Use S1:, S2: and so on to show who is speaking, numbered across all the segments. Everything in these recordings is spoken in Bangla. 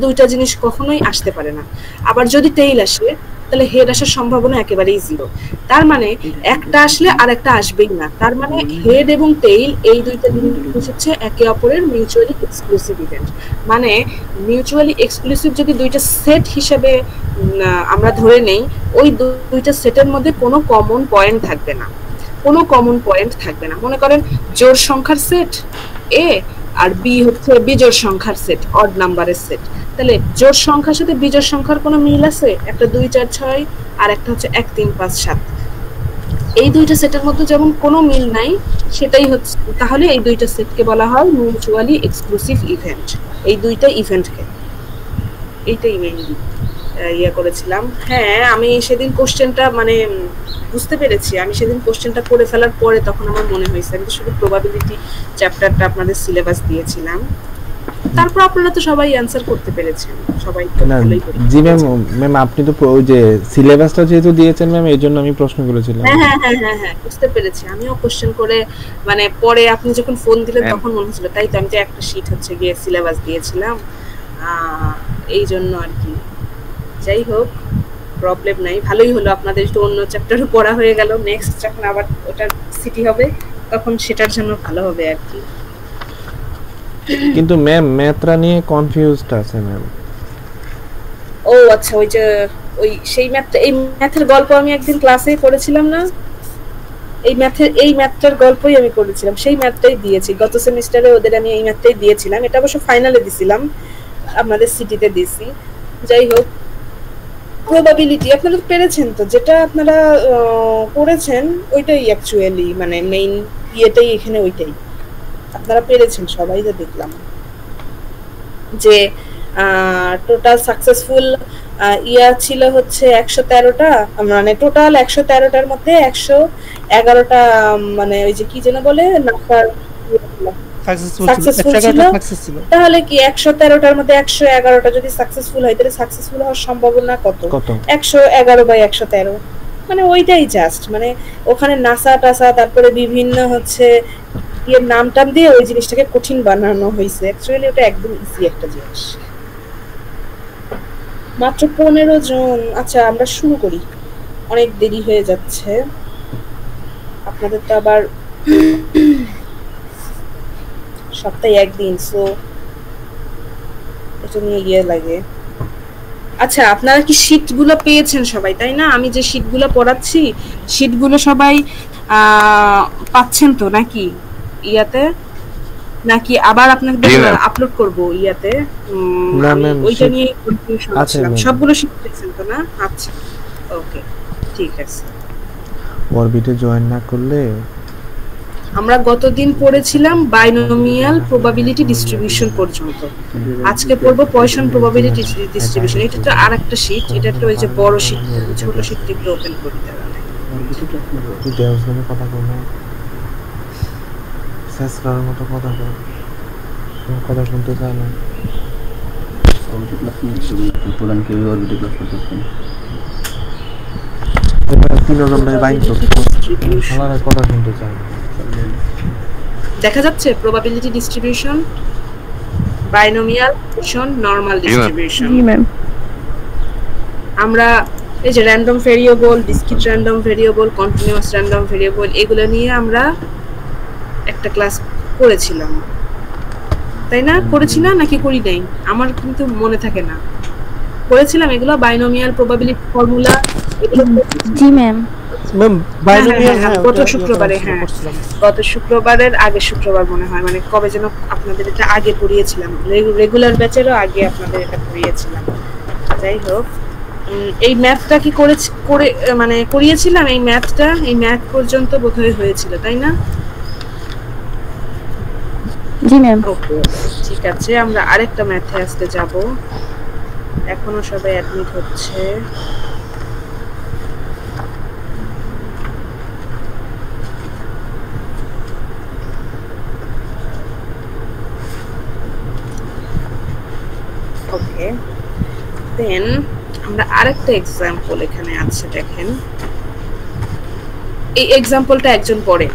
S1: দুইটা জিনিস কখনোই আসতে পারে না। আবার যদি টেইল আসে তাহলে হেড আসার সম্ভাবনা একেবারেই জিরো। তার মানে একটা আসলে আর একটা আসবেই না। তার মানে হেড এবং টেইল এই দুইটা জিনিস হচ্ছে একে অপরের মিউচুয়ালি এক্সক্লুসিভ ইভেন্ট। মানে মিউচুয়ালি এক্সক্লুসিভ যদি দুইটা সেট হিসেবে আমরা ধরে নেই, ওই দুইটা সেটের মধ্যে কোনো কমন পয়েন্ট থাকবে না, কোনো কমন পয়েন্ট থাকবে না। মনে করেন জোড় সংখ্যার সেট এ আর বি হচ্ছে বিজোড় সংখ্যার সেট, অড নাম্বারের সেট। তাহলে জোড় সংখ্যার সাথে বিজোড় সংখ্যার কোনো মিল আছে? একটা 2 4 6 আর একটা হচ্ছে 1 3 5 7। এই দুইটা সেটের মধ্যে যেমন কোনো মিল নাই, সেটাই হচ্ছে, তাহলে এই দুইটা সেটকে বলা হয় মিউচুয়ালি এক্সক্লুসিভ ইভেন্ট। এই দুইটা ইভেন্টকে, এইটাই মেইনলি ইয়ে করেছিলাম। হ্যাঁ, আমি সেদিন কোশ্চেনটা মানে বুঝতে পেরেছি। আমি সেদিন কোশ্চেনটা করে ফেলার পরে তখন আমার মনে হয়েছে আমি তো শুধু প্রবাবিলিটি চ্যাপ্টারটা আপনাদের সিলেবাস দিয়েছিলাম, তারপর আপনারা তো সবাই অ্যানসার করতে পেরেছেন, সবাই তো ভালোই করেছেন।
S2: জি ম্যাম আপনি তো ওই যে সিলেবাসটা যেহেতু দিয়েছেন ম্যাম, এর জন্য আমি প্রশ্ন করেছিলাম।
S1: হ্যাঁ বুঝতে পেরেছি। আমিও কোশ্চেন করে মানে পরে আপনি যখন ফোন দিলেন তখন মনে হচ্ছিল তাই তো আমি যে একটা শীট হচ্ছে গিয়ে সিলেবাস দিয়েছিলাম, এই জন্য আর কি। যাই হোক, প্রবলেম নাই, ভালোই হলো আপনাদের একটু অন্য চ্যাপ্টারও পড়া হয়ে গেল। নেক্সট যখন আবার ওটার সিটি হবে তখন সেটার জন্য ভালো হবে আর কি।
S2: কিন্তু ম্যাম ম্যাথরা নিয়ে কনফিউজড আছে ম্যাম।
S1: ও আচ্ছা, ওই যে ওই সেই ম্যাথটা, এই ম্যাথের গল্প আমি একদিন ক্লাসে করেছিলাম না, এই ম্যাথটার গল্পই আমি করেছিলাম, সেই ম্যাথটাই দিয়েছি গত সেমিস্টারে ওদের। আমি এই ম্যাথটাই দিয়েছিলাম, এটা অবশ্য ফাইনালে দিছিলাম, আপনাদের সিটিতে দিছি। যাই হোক, প্রবাবিলিটি আপনারা পেরেছেন তো, যেটা আপনারা করেছেন ওইটাই অ্যাকচুয়ালি মানে মেইন ইয়েটাই এখানে, ওইটাই আপনারা পেরেছেন সবাই। তো দেখলাম যে টোটাল সাকসেসফুল ইয়া ছিল হচ্ছে 113টা, মানে টোটাল 113টার মধ্যে 111টা মানে ওই যে কি যেন বলে নাম্বার সাকসেসফুল ছিল। তাহলে কি 113টার মধ্যে 111টা যদি সাকসেসফুল হয় তাহলে সাকসেসফুল হওয়ার সম্ভাবনা কত? 111/113। মানে ওইটাই জাস্ট মানে ওখানে নাসা টাসা তারপরে বিভিন্ন হচ্ছে এর নাম টাম দিয়ে ওই জিনিসটাকে কঠিন বানানো হয়েছে। অ্যাকচুয়ালি ওটা একদম ইজি একটা জিনিস। মাত্র 15 জন। আচ্ছা আমরা শুরু করি, অনেক দেরি হয়ে যাচ্ছে। আপনাদের তো আবার সপ্তাহে একদিন, সো এটা নিয়ে গিয়ে লাগে। আচ্ছা আপনারা কি শীটগুলো পেয়েছেন সবাই, তাই না? আমি যে শীটগুলো পড়াচ্ছি শীটগুলো সবাই পাচ্ছেন তো নাকি ইয়াতে, নাকি আবার আপনাদের আপলোড করব ইয়াতে? ওইটা নিয়ে কনফিউশন ছিলাম। সবগুলো শীট পেয়েছেন তো না? আচ্ছা ওকে ঠিক আছে।
S2: অরবিটে জয়েন না করলে
S1: আমরা গতদিন পড়েছিলাম বাইনোমিয়াল প্রবাবিলিটি ডিস্ট্রিবিউশন পর্যন্ত, আজকে পড়বো পয়সন প্রবাবিলিটি ডিস্ট্রিবিউশন। এটা তো আরেকটা শীট, এটা তো ওই যে বড় শীট, ছোট শীটটা একটু ওপেন করে দেওয়া হয়।
S2: তুই দেওয়ার কথা বল, শেষ করার মতো কথা বল, কথা শুনতে চায় না।
S3: প্রধান কেউ অরবিটে ক্লাস করতেছেন,
S2: 3 নম্বরে বাইন করতে আমার কথা শুনতে চায় না।
S1: দেখা যাচ্ছে probability distribution, binomial Poisson, normal distribution.
S4: জি ম্যাম।
S1: আমরা এই যে random variable, discrete random variable, continuous random variable, এগুলো নিয়ে আমরা একটা ক্লাস করেছিলাম, তাই না? করেছি না নাকি করি নাই? আমার কিন্তু মনে থাকে না। করেছিলাম এগুলো, বাইনোমিয়াল প্রবাবিলিটি ফর্মুলা এগুলো।
S4: জি ম্যাম।
S2: ম্যাম বাইনোমিয়াল
S1: গত শুক্রবারে, হ্যাঁ গত শুক্রবারের আগের শুক্রবার মনে হয়, মানে কবে যেন আপনাদের এটা আগে পড়িয়েছিলাম, রেগুলার ব্যাচেরও আগে আপনাদের এটা পড়িয়েছিলাম। যাই হোক, এই ম্যাথটা কি করে মানে করিয়েছিলাম, এই ম্যাথটা এই ম্যাথ পর্যন্ত বোধহয় হয়েছিল, তাই না?
S4: জি ম্যাম।
S1: ওকে ঠিক আছে, আমরা আরেকটা ম্যাথে আজকে যাব। এখনো সবাই অ্যাডমিট হচ্ছে। ওকে দেন আমরা আরেকটা এক্সাম্পল এখানে আছে, দেখেন এই এক্সাম্পলটা একজন পড়ে,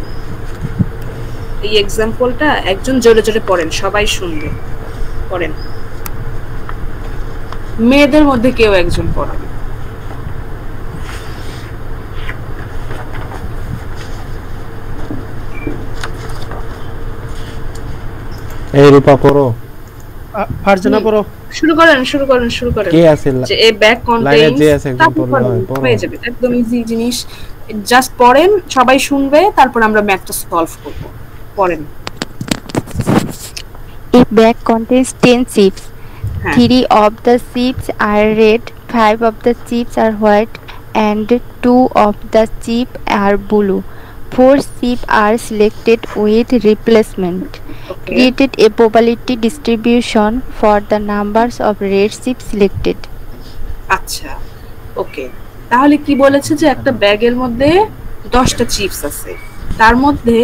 S1: এই এক্সাম্পলটা একজন জোরে জোরে পড়েন, সবাই শুনবে, পড়েন। মেয়েদের মধ্যে কেউ একজন পড়াবে।
S2: এই রূপা পড়ো,
S5: ফারজানা পড়ো।
S1: শুরু করেন।
S2: কে আছে
S1: যে এ ব্যাগ
S2: লাইনে যে
S1: কন্টেইনস
S2: আছে একদম পড়ো
S1: হয়ে যাবে, একদম ইজি জিনিস। জাস্ট পড়েন, সবাই শুনবে, তারপর আমরা ম্যাথটা সলভ করব। পড়েন।
S4: A bag contains 10 chips.
S1: হ্যাঁ
S4: 3 of the chips are red, 5 of the chips are white, and 2 of the chips are blue. 4 chips are selected with replacement.
S1: Okay
S4: Created a probability distribution for the numbers of red chips selected.
S1: আচ্ছা ওকে, তাহলে কি বলেছে যে একটা ব্যাগের মধ্যে 10টা চিপস আছে, তার মধ্যে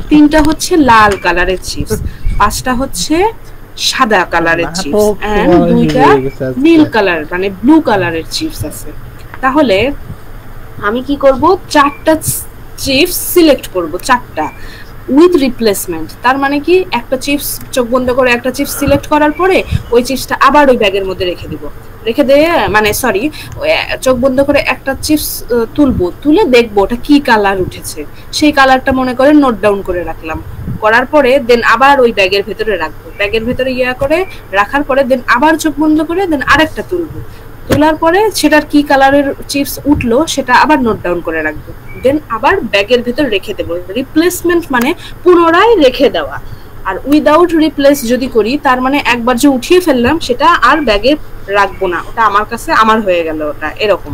S1: 3টা হচ্ছে লাল কালারের চিপস, 5টা হচ্ছে সাদা কালারের চিপস এন্ড 2টা নীল কালার মানে ব্লু কালারের চিপস আছে। তাহলে আমি কি করব, 4টা চিপস সিলেক্ট করব, 4টা উইথ রিপ্লেসমেন্ট। তার মানে কি একটা চিপস চোখ বন্ধ করে একটা চিপস সিলেক্ট করার পরে ওই চিপসটা আবার ওই ব্যাগের মধ্যে রেখে দিব, রেখে দিয়ে মানে সরি চোখ বন্ধ করে একটা চিপস তুলবো, তুলে দেখবো ওটা কি কালার উঠেছে, সেই কালারটা মনে করে নোট ডাউন করে রাখলাম, করার পরে দেন আবার ওই ব্যাগের ভেতরে রাখবো, ব্যাগের ভেতরে করে রাখার পরে দেন আবার চোখ বন্ধ করে দেন আরেকটা তুলবো, তোলার পরে সেটার কি কালারের চিপস উঠলো সেটা আবার নোট ডাউন করে রাখবো, দেন আবার ব্যাগের ভেতর রেখে দেবো। রিপ্লেসমেন্ট মানে পুনরায় রেখে দেওয়া। আর উইদাউট রিপ্লেস যদি করি তার মানে একবার যে উঠিয়ে ফেললাম সেটা আর ব্যাগে রাখবো না, ওটা আমার কাছে আমার হয়ে গেল ওটা এরকম।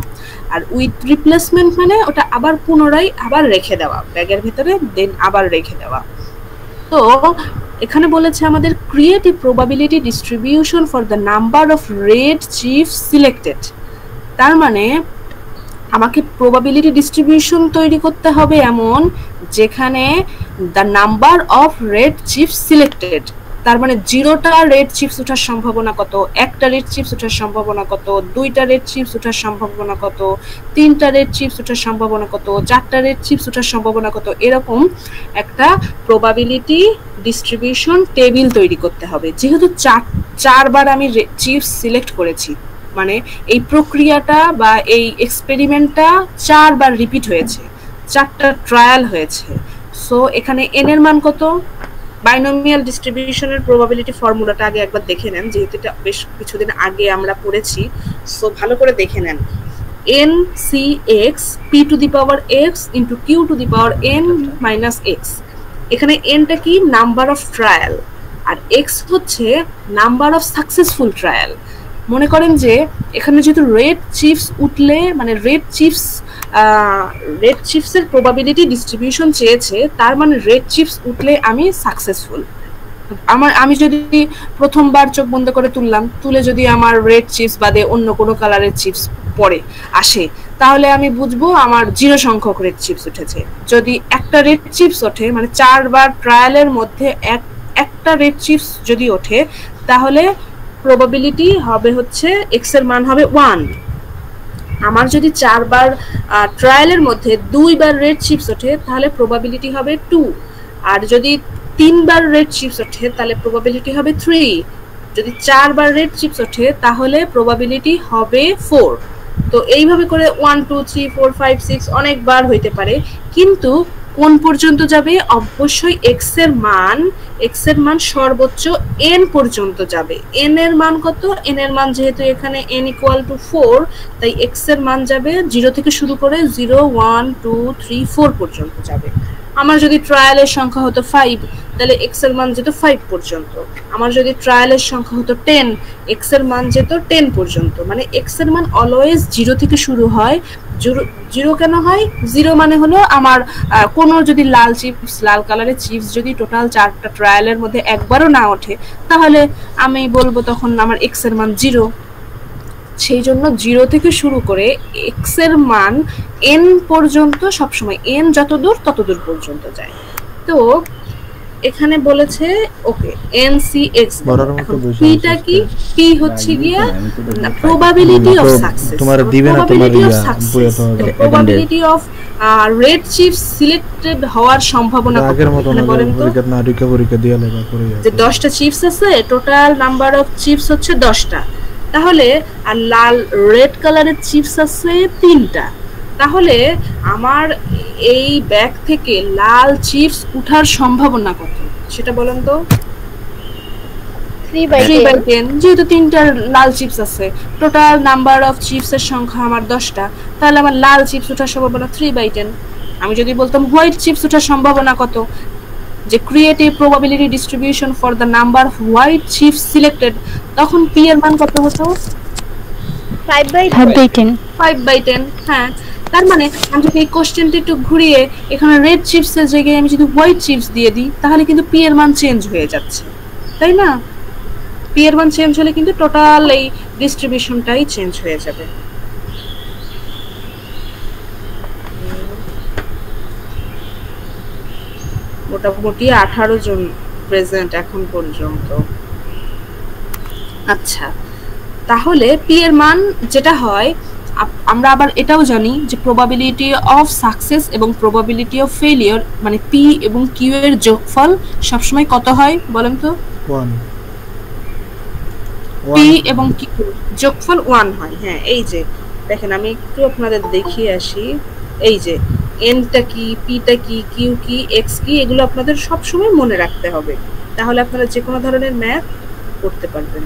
S1: আর উইথ রিপ্লেসমেন্ট মানে ওটা আবার পুনরায় আবার রেখে দেওয়া ব্যাগের ভিতরে, দেন আবার রেখে দেওয়া। তো এখানে বলেছে আমাদের create a probability distribution for the number of red chips selected. তার মানে আমাকে প্রবাবিলিটি ডিস্ট্রিবিউশন তৈরি করতে হবে এমন যেখানে the number of red chips selected, তার মানে 0টা রেড চিপস ওঠার সম্ভাবনা কত, 1টা রেড চিপস ওঠার সম্ভাবনা কত, 2টা রেড চিপস ওঠার সম্ভাবনা কত, 3টা রেড চিপস ওঠার সম্ভাবনা কত, 4টা রেড চিপস ওঠার সম্ভাবনা কত, এরকম একটা প্রবাবিলিটি ডিস্ট্রিবিউশন টেবিল তৈরি করতে হবে। যেহেতু 4বার আমি চিপস সিলেক্ট করেছি, মানে এই প্রক্রিয়াটা বা এই এক্সপেরিমেন্টটা 4বার রিপিট হয়েছে, 4টা ট্রায়াল হয়েছে। সো এখানে n এর মান কত, বাইনোমিয়াল ডিস্ট্রিবিউশনের প্রবাবিলিটি ফর্মুলাটা আগে একবার দেখে নেন, যেহেতু এটা বেশ কিছুদিন আগে আমরা পড়েছি, সো ভালো করে দেখে নেন। n cx p to the power x into q to the power n minus x। এখানে n টা কি, নাম্বার অফ ট্রায়াল, আর x হচ্ছে নাম্বার অফ সাকসেসফুল ট্রায়াল। মনে করেন যে এখানে যেহেতু রেড চিপস উঠলে মানে রেড চিপসের প্রবাবিলিটি ডিস্ট্রিবিউশন চেয়েছে, তার মানে রেড চিপস উঠলে আমি সাকসেসফুল। আমি যদি প্রথমবার চোখ বন্ধ করে তুললাম, তুলে যদি আমার রেড চিপস বাদে অন্য কোনো কালারের চিপস পরে আসে, তাহলে আমি বুঝবো আমার 0 সংখ্যক রেড চিপস উঠেছে। যদি একটা রেড চিপস ওঠে মানে 4বার ট্রায়ালের মধ্যে একটা রেড চিপস যদি ওঠে, তাহলে প্রবাবিলিটি হবে হচ্ছে x এর মান হবে 1। আমার যদি 4বার ট্রায়ালের মধ্যে 2বার রেড চিপস ওঠে তাহলে প্রবাবিলিটি হবে 2, আর যদি 3বার রেড চিপস ওঠে তাহলে প্রবাবিলিটি হবে 3, যদি 4বার রেড চিপস ওঠে তাহলে প্রবাবিলিটি হবে 4। তো এইভাবে করে 1 2 3 4 5 6 অনেকবার হইতে পারে, কিন্তু কোন পর্যন্ত যাবে, অবশ্যই x এর মান সর্বোচ্চ n পর্যন্ত যাবে। n এর মান কত, n এর মান যেহেতু এখানে n = 4, তাই x এর মান যাবে 0 থেকে শুরু করে 0 1 2 3 4 পর্যন্ত যাবে। আমার যদি ট্রায়ালের সংখ্যা হতো 5, তাহলে x এর মান যেত 5 পর্যন্ত। আমার যদি ট্রায়ালের সংখ্যা হতো 10, x এর মান যেত 10 পর্যন্ত। মানে x এর মান অলওয়েজ 0 থেকে শুরু হয়। 0 কেন হয়, 0 মানে হলো আমার কোনো যদি লাল কালারের চিপস যদি টোটাল 4টা ট্রায়ালের মধ্যে একবারও না ওঠে, তাহলে আমি বলবো তখন আমার x এর মান 0। সেই জন্য 0 থেকে শুরু করে x এর মান n পর্যন্ত, সবসময় n যত দূর তত দূর পর্যন্ত যায়। তো এখানে বলেছে ওকে NCX, এখন পিটা কি, পি হচ্ছে গিয়া প্রবাবিলিটি অফ সাকসেস,
S2: তোমার দিবে না, তোমার
S1: probability of red chips selected হওয়ার সম্ভাবনা।
S2: আগের মত না, পরীক্ষা দিয়া লাগা করে
S1: যে 10টা চিপস আছে, টোটাল নাম্বার অফ চিপস হচ্ছে 10টা, তাহলে আর লাল রেড কালারের চিপস আছে 3টা। তাহলে আমার এই ব্যাগ থেকে লাল চিপস উঠার সম্ভাবনা কত সেটা বলেন তো? 3/10। যেহেতু 3টা লাল চিপস আছে, টোটাল নাম্বার অফ চিপসের সংখ্যা আমার 10টা, তাহলে আমার লাল চিপস ওঠার সম্ভাবনা 3/10। আমি যদি বলতাম হোয়াইট চিপস ওঠার সম্ভাবনা কত, যে create a probability distribution for the number off white chips selected, তখন পি এর মান কত হতো?
S4: 5/10।
S1: 5/10। হ্যাঁ, তার মানে আমি যদি এই কোশ্চেনটা একটু ঘুরিয়ে এখানে রেড চিপসের জায়গায় আমি যদি হোয়াইট চিপস দিয়ে দিই, তাহলে কিন্তু পি এর মান চেঞ্জ হয়ে যাচ্ছে, তাই না? পি এর মান চেঞ্জ হলে কিন্তু টোটাল এই ডিস্ট্রিবিউশনটাই চেঞ্জ হয়ে যাবে। মোটামুটি 18 জন প্রেজেন্ট এখন পর্যন্ত। আচ্ছা, তাহলে পি এর মান যেটা হয়, আমরা আবার এটাও জানি যে প্রবাবিলিটি অফ সাকসেস এবং প্রবাবিলিটি অফ ফেলিওর মানে পি এবং কিউ এর যোগফল সবসময় কত হয় বলেন তো?
S2: 1।
S1: পি এবং কিউ যোগফল 1 হয়। হ্যাঁ, এই যে দেখেন আমি একটু আপনাদের দেখিয়ে আসি। এই যে এনটা কি, পিটা কি, কিউ কি, এক্স কি, এগুলো আপনাদের সব সময় মনে রাখতে হবে, তাহলে আপনারা যে কোনো ধরনের ম্যাথ করতে পারবেন।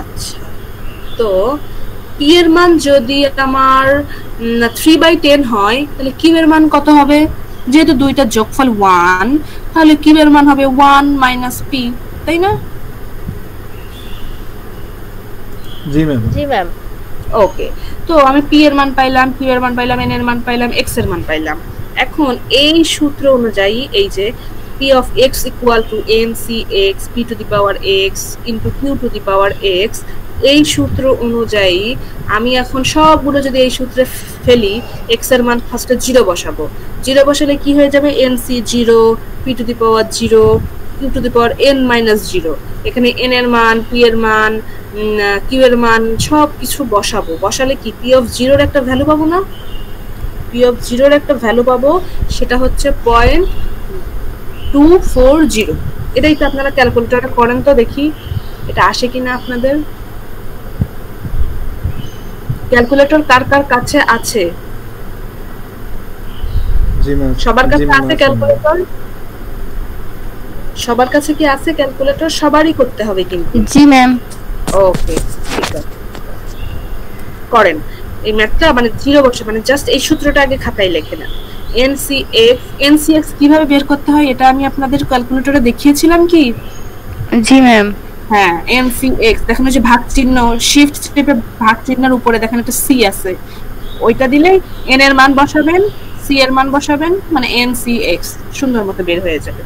S1: আচ্ছা, তো পি এর মান যদি আমার 3/10 হয়, তাহলে কিউ এর মান কত হবে? যেহেতু দুইটা যোগফল 1, তাহলে কিউ এর মান হবে 1 - পি, তাই না?
S2: জি ম্যাম।
S6: জি ম্যাম।
S1: ওকে, তো আমি পি এর মান পাইলাম, কিউ এর মান পাইলাম, এন এর মান পাইলাম, এক্স এর মান পাইলাম। এখন এই সূত্র অনুযায়ী এই যে P of X equal to N C X P to the power X into Q to the power X, এই সূত্র অনুযায়ী আমি এখন সবগুলো যদি এই সূত্রে ফেলি, এক্স এর মান ফার্স্টে 0 বসাবো। 0 বসালে কি হয়ে যাবে? N C 0, P to the power 0, Q to the power n - 0। এখানে n এর মান, p এর মান, কিউ এর মান সব কিছু বসাবো। বসালে কি p অফ 0 এর একটা ভ্যালু পাবো না? p অফ 0 এর একটা ভ্যালু পাবো, সেটা হচ্ছে 0.240। এটাই তো আপনারা ক্যালকুলেটরে করেন তো দেখি এটা আসে কিনা আপনাদের। ক্যালকুলেটর কার কার কাছে আছে?
S2: জি ম্যাম।
S1: সবার কাছে আছে ক্যালকুলেটর? সবার কাছে কি আছে ক্যালকুলেটর? সবারই করতে হবে কিন্তু।
S4: জি ম্যাম।
S1: ওকে, ঠিক আছে, করেন এই ম্যাথটা। মানে 0 বসে, মানে জাস্ট এই সূত্রটা আগে খাতায় লিখে নেন। এনসিএক্স কিভাবে বের করতে হয় এটা আমি আপনাদের ক্যালকুলেটরে দেখিয়েছিলাম কি?
S4: জি ম্যাম।
S1: হ্যাঁ, এনসিএক্স দেখেন যে ভাগ চিহ্ন, শিফট স্টেপে ভাগ চিহ্নের উপরে দেখেন একটা সি আছে, ওইটা দিলে এন এর মান বসাবেন, সি এর মান বসাবেন, মানে এনসিএক্স সুন্দর মতো বের হয়ে যাবে।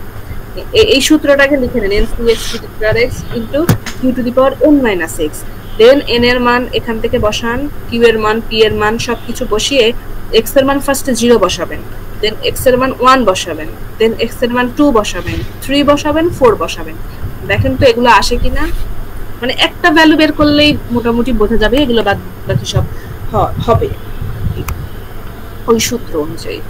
S1: এই সূত্রটাকে লিখে নেন, n C x to the power x into q to the power n - x। Then n এর মান এখান থেকে বসান, কিউ এর মান, পি এর মান সবকিছু বসিয়ে এক্স এর মান ফার্স্টে 0 বসাবেন, দেন এক্স এর মান 1 বসাবেন, দেন এক্স এর মান 2 বসাবেন, 3 বসাবেন, 4 বসাবেন। দেখেন তো এগুলো আসে কিনা। মানে একটা ভ্যালু বের করলেই মোটামুটি বোঝা যাবে এগুলো বাকি সব হবে ওই সূত্র অনুযায়ী।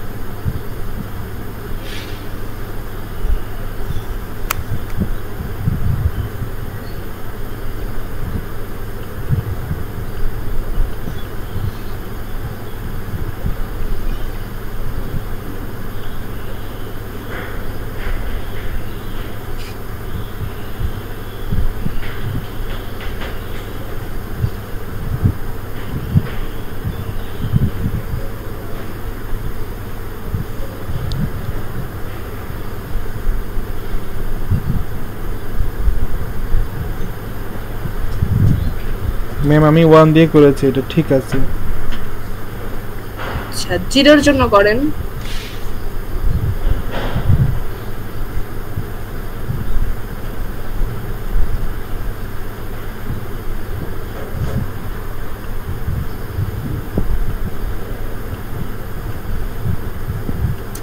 S2: ম্যাম আমি 1 দিয়ে করেছি, এটা ঠিক আছে।
S1: আচ্ছা, 0 এর জন্য করেন।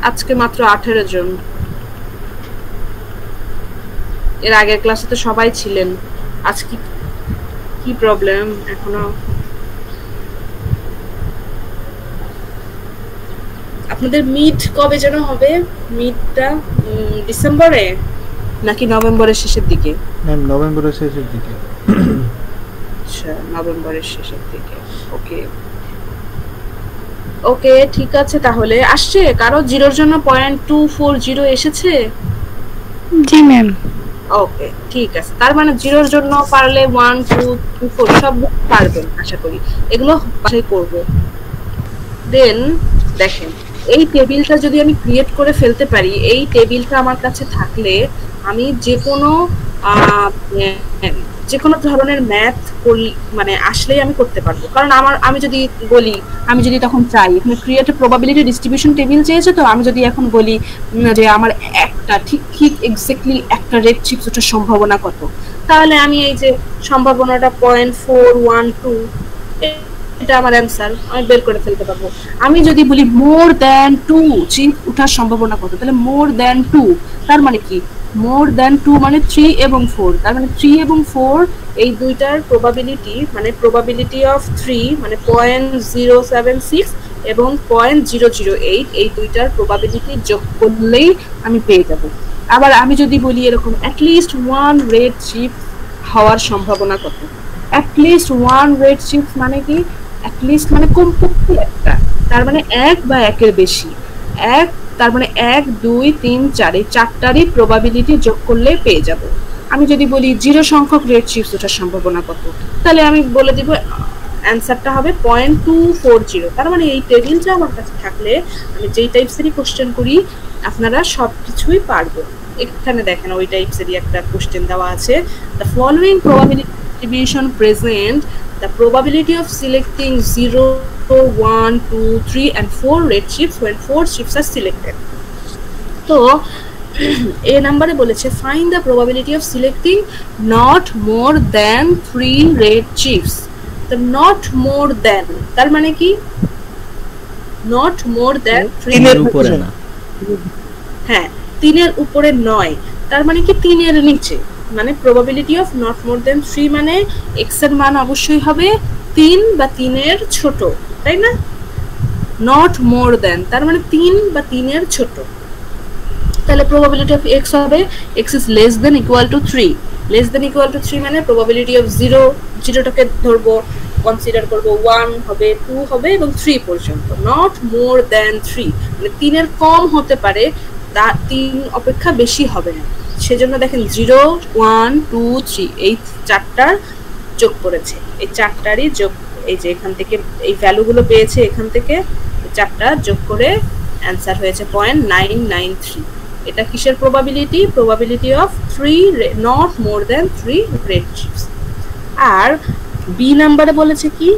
S1: আজকে মাত্র 18 জন, এর আগের ক্লাসে তো সবাই ছিলেন। আজকে কি প্রবলেম এখনো? আপনাদের মিড কবে যেন হবে? মিডটা ডিসেম্বরে নাকি নভেম্বরের শেষের দিকে?
S2: ম্যাম নভেম্বরের শেষের দিকে।
S1: আচ্ছা, নভেম্বরের শেষের দিকে। ওকে ওকে, ঠিক আছে। তাহলে আসছে কারো জিরোর জন্য 0.240 এসেছে?
S4: জি ম্যাম।
S1: ওকে, ঠিক আছে। তার মানে জিরোর জন্য পারলে 1 2 3 4 সব পারবেন আশা করি। এগুলো বাসায় করব। দেন দেখেন, এই টেবিলটা যদি আমি ক্রিয়েট করে ফেলতে পারি, এই টেবিলটা আমার কাছে থাকলে আমি যে কোনো ধরনের ম্যাথ মানে আসলেই আমি করতে পারবো। কারণ আমি যদি বলি, আমি যদি তখন চাই এখানে create a probability distribution table চেয়েছে, তো আমি যদি এখন বলি যে আমার একটা ঠিক এক্স্যাক্টলি একটা রেড চিপস ওঠার সম্ভাবনা কত, তাহলে আমি এই যে সম্ভাবনাটা 0.412 এটা আমার অ্যান্সার, আমি বের করে ফেলতে পারবো। আমি যদি বলি মোর দ্যান 2 চিপ ওঠার সম্ভাবনা কত, তাহলে মোর দ্যান 2 তার মানে কি, মোর দ্যান 2 মানে 3 এবং 4, তার মানে 3 এবং 4 এই দুইটার প্রবাবিলিটি, মানে প্রবাবিলিটি অফ 3 মানে 0.076 এবং 0.008, এই দুইটার প্রবাবিলিটি যোগ করলেই আমি পেয়ে যাব। আবার আমি যদি বলি এরকম অ্যাটলিস্ট 1 রেড চিপ হওয়ার সম্ভাবনা কত, অ্যাটলিস্ট 1 রেড চিপ মানে কি, অ্যাটলিস্ট মানে কমপক্ষে একটা, তার মানে এক বা একের বেশি, এক তার মানে 1 2 3 4 এই চারটারই প্রবাবিলিটি যোগ করলে পেয়ে যাব। আমি যদি বলি 0 সংখ্যক রেড চিপস ওঠার সম্ভাবনা কত, তাহলে আমি বলে দিব অ্যানসারটা হবে 0.240। তার মানে এই টেবিলটা আমার কাছে থাকলে আমি যেই টাইপসেরই কোশ্চেন করি আপনারা সবকিছুই পারবেন। এখানে দেখেন ওই টাইপসেরই একটা কোশ্চেন দেওয়া আছে, the following probability distribution present the probability of selecting 0, 1, 2, 3 and 4 red chips when 4 chips are selected. তো এই নাম্বারে বলেছে find the probability of selecting not more than 3 red chips. তো not more than তার মানে কি, not more than 3
S3: এর উপরে না,
S1: হ্যাঁ 3 এর উপরে নয়, তার মানে কি 3 এর নিচে, মানে probability of not more than 3 মানে x এর মান অবশ্যই হবে 3 বা 3 এর ছোট, তাই না? not more than তার মানে 3 বা 3 এর ছোট, তাহলে probability of x হবে x is less than equal to 3, less than equal to 3 মানে probability of 0 টাকে ধরবো, কনসিডার করব 1 হবে 2 হবে এবং 3 পর্যন্ত, not more than 3 মানে 3 এর কম হতে পারে, 3 অপেক্ষা বেশি হবে না। সেজন্য দেখেন 0 1 2 3 এই চারটার যোগ করেছে, এই চারটারই যোগ, এই যে এখান থেকে এই ভ্যালুগুলো পেয়েছে, এখান থেকে চারটা যোগ করে অ্যানসার হয়েছে 0.993। এটা কিসের probability? Probability of 3 not more than 3 red chips. আর বি নাম্বারে বলেছে কি,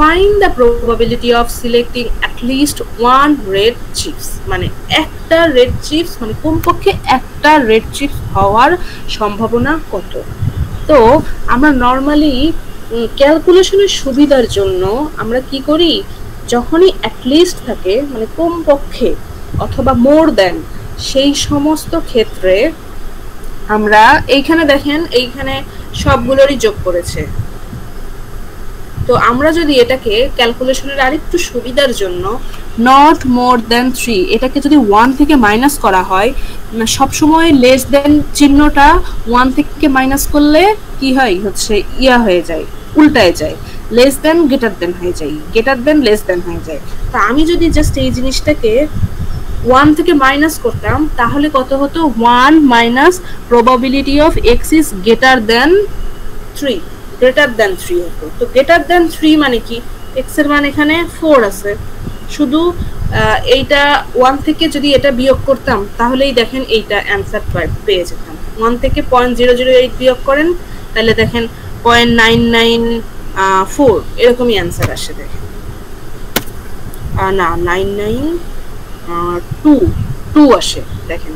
S1: find the probability of selecting at least 1 red chips, মানে একটা রেড চিপস মানে কমপক্ষে একটা রেড চিপস হওয়ার সম্ভাবনা কত। তো আমরা নরমালি ক্যালকুলেশনের সুবিধার জন্য আমরা কি করি, যখনই at least থাকে মানে কমপক্ষে অথবা মোর দ্যান, সেই সমস্ত ক্ষেত্রে আমরা এইখানে দেখেন এইখানে সবগুলোরই যোগ করেছে। তো আমরা যদি এটাকে ক্যালকুলেশনের আরেকটু সুবিধার জন্য নট মোর দ্যান 3 এটাকে যদি 1 থেকে মাইনাস করা হয়, সব সময় লেস দেন চিহ্নটা 1 থেকে মাইনাস করলে কি হয়, হচ্ছে ইয়া হয়ে যায়, উল্টায় যায়, লেস দেন গ্রেটার দেন হয়ে যায়, গ্রেটার দেন লেস দেন হয়ে যায়। তো আমি যদি জাস্ট এই জিনিসটাকে 1 থেকে মাইনাস করতাম তাহলে কত হতো, 1 minus probability of x is greater than 3, greater than 3 হতো। তো গ্রেটার দেন 3 মানে কি, x এর মান এখানে 4 আছে, শুধু এইটা 1 থেকে যদি এটা বিয়োগ করতাম তাহলেই দেখেন এইটা অ্যানসার পেয়ে যেতাম। 1 থেকে 0.008 বিয়োগ করেন তাহলে দেখেন 0.994 এরকমই অ্যানসার আসে। দেখেন না 992 আসে, দেখেন।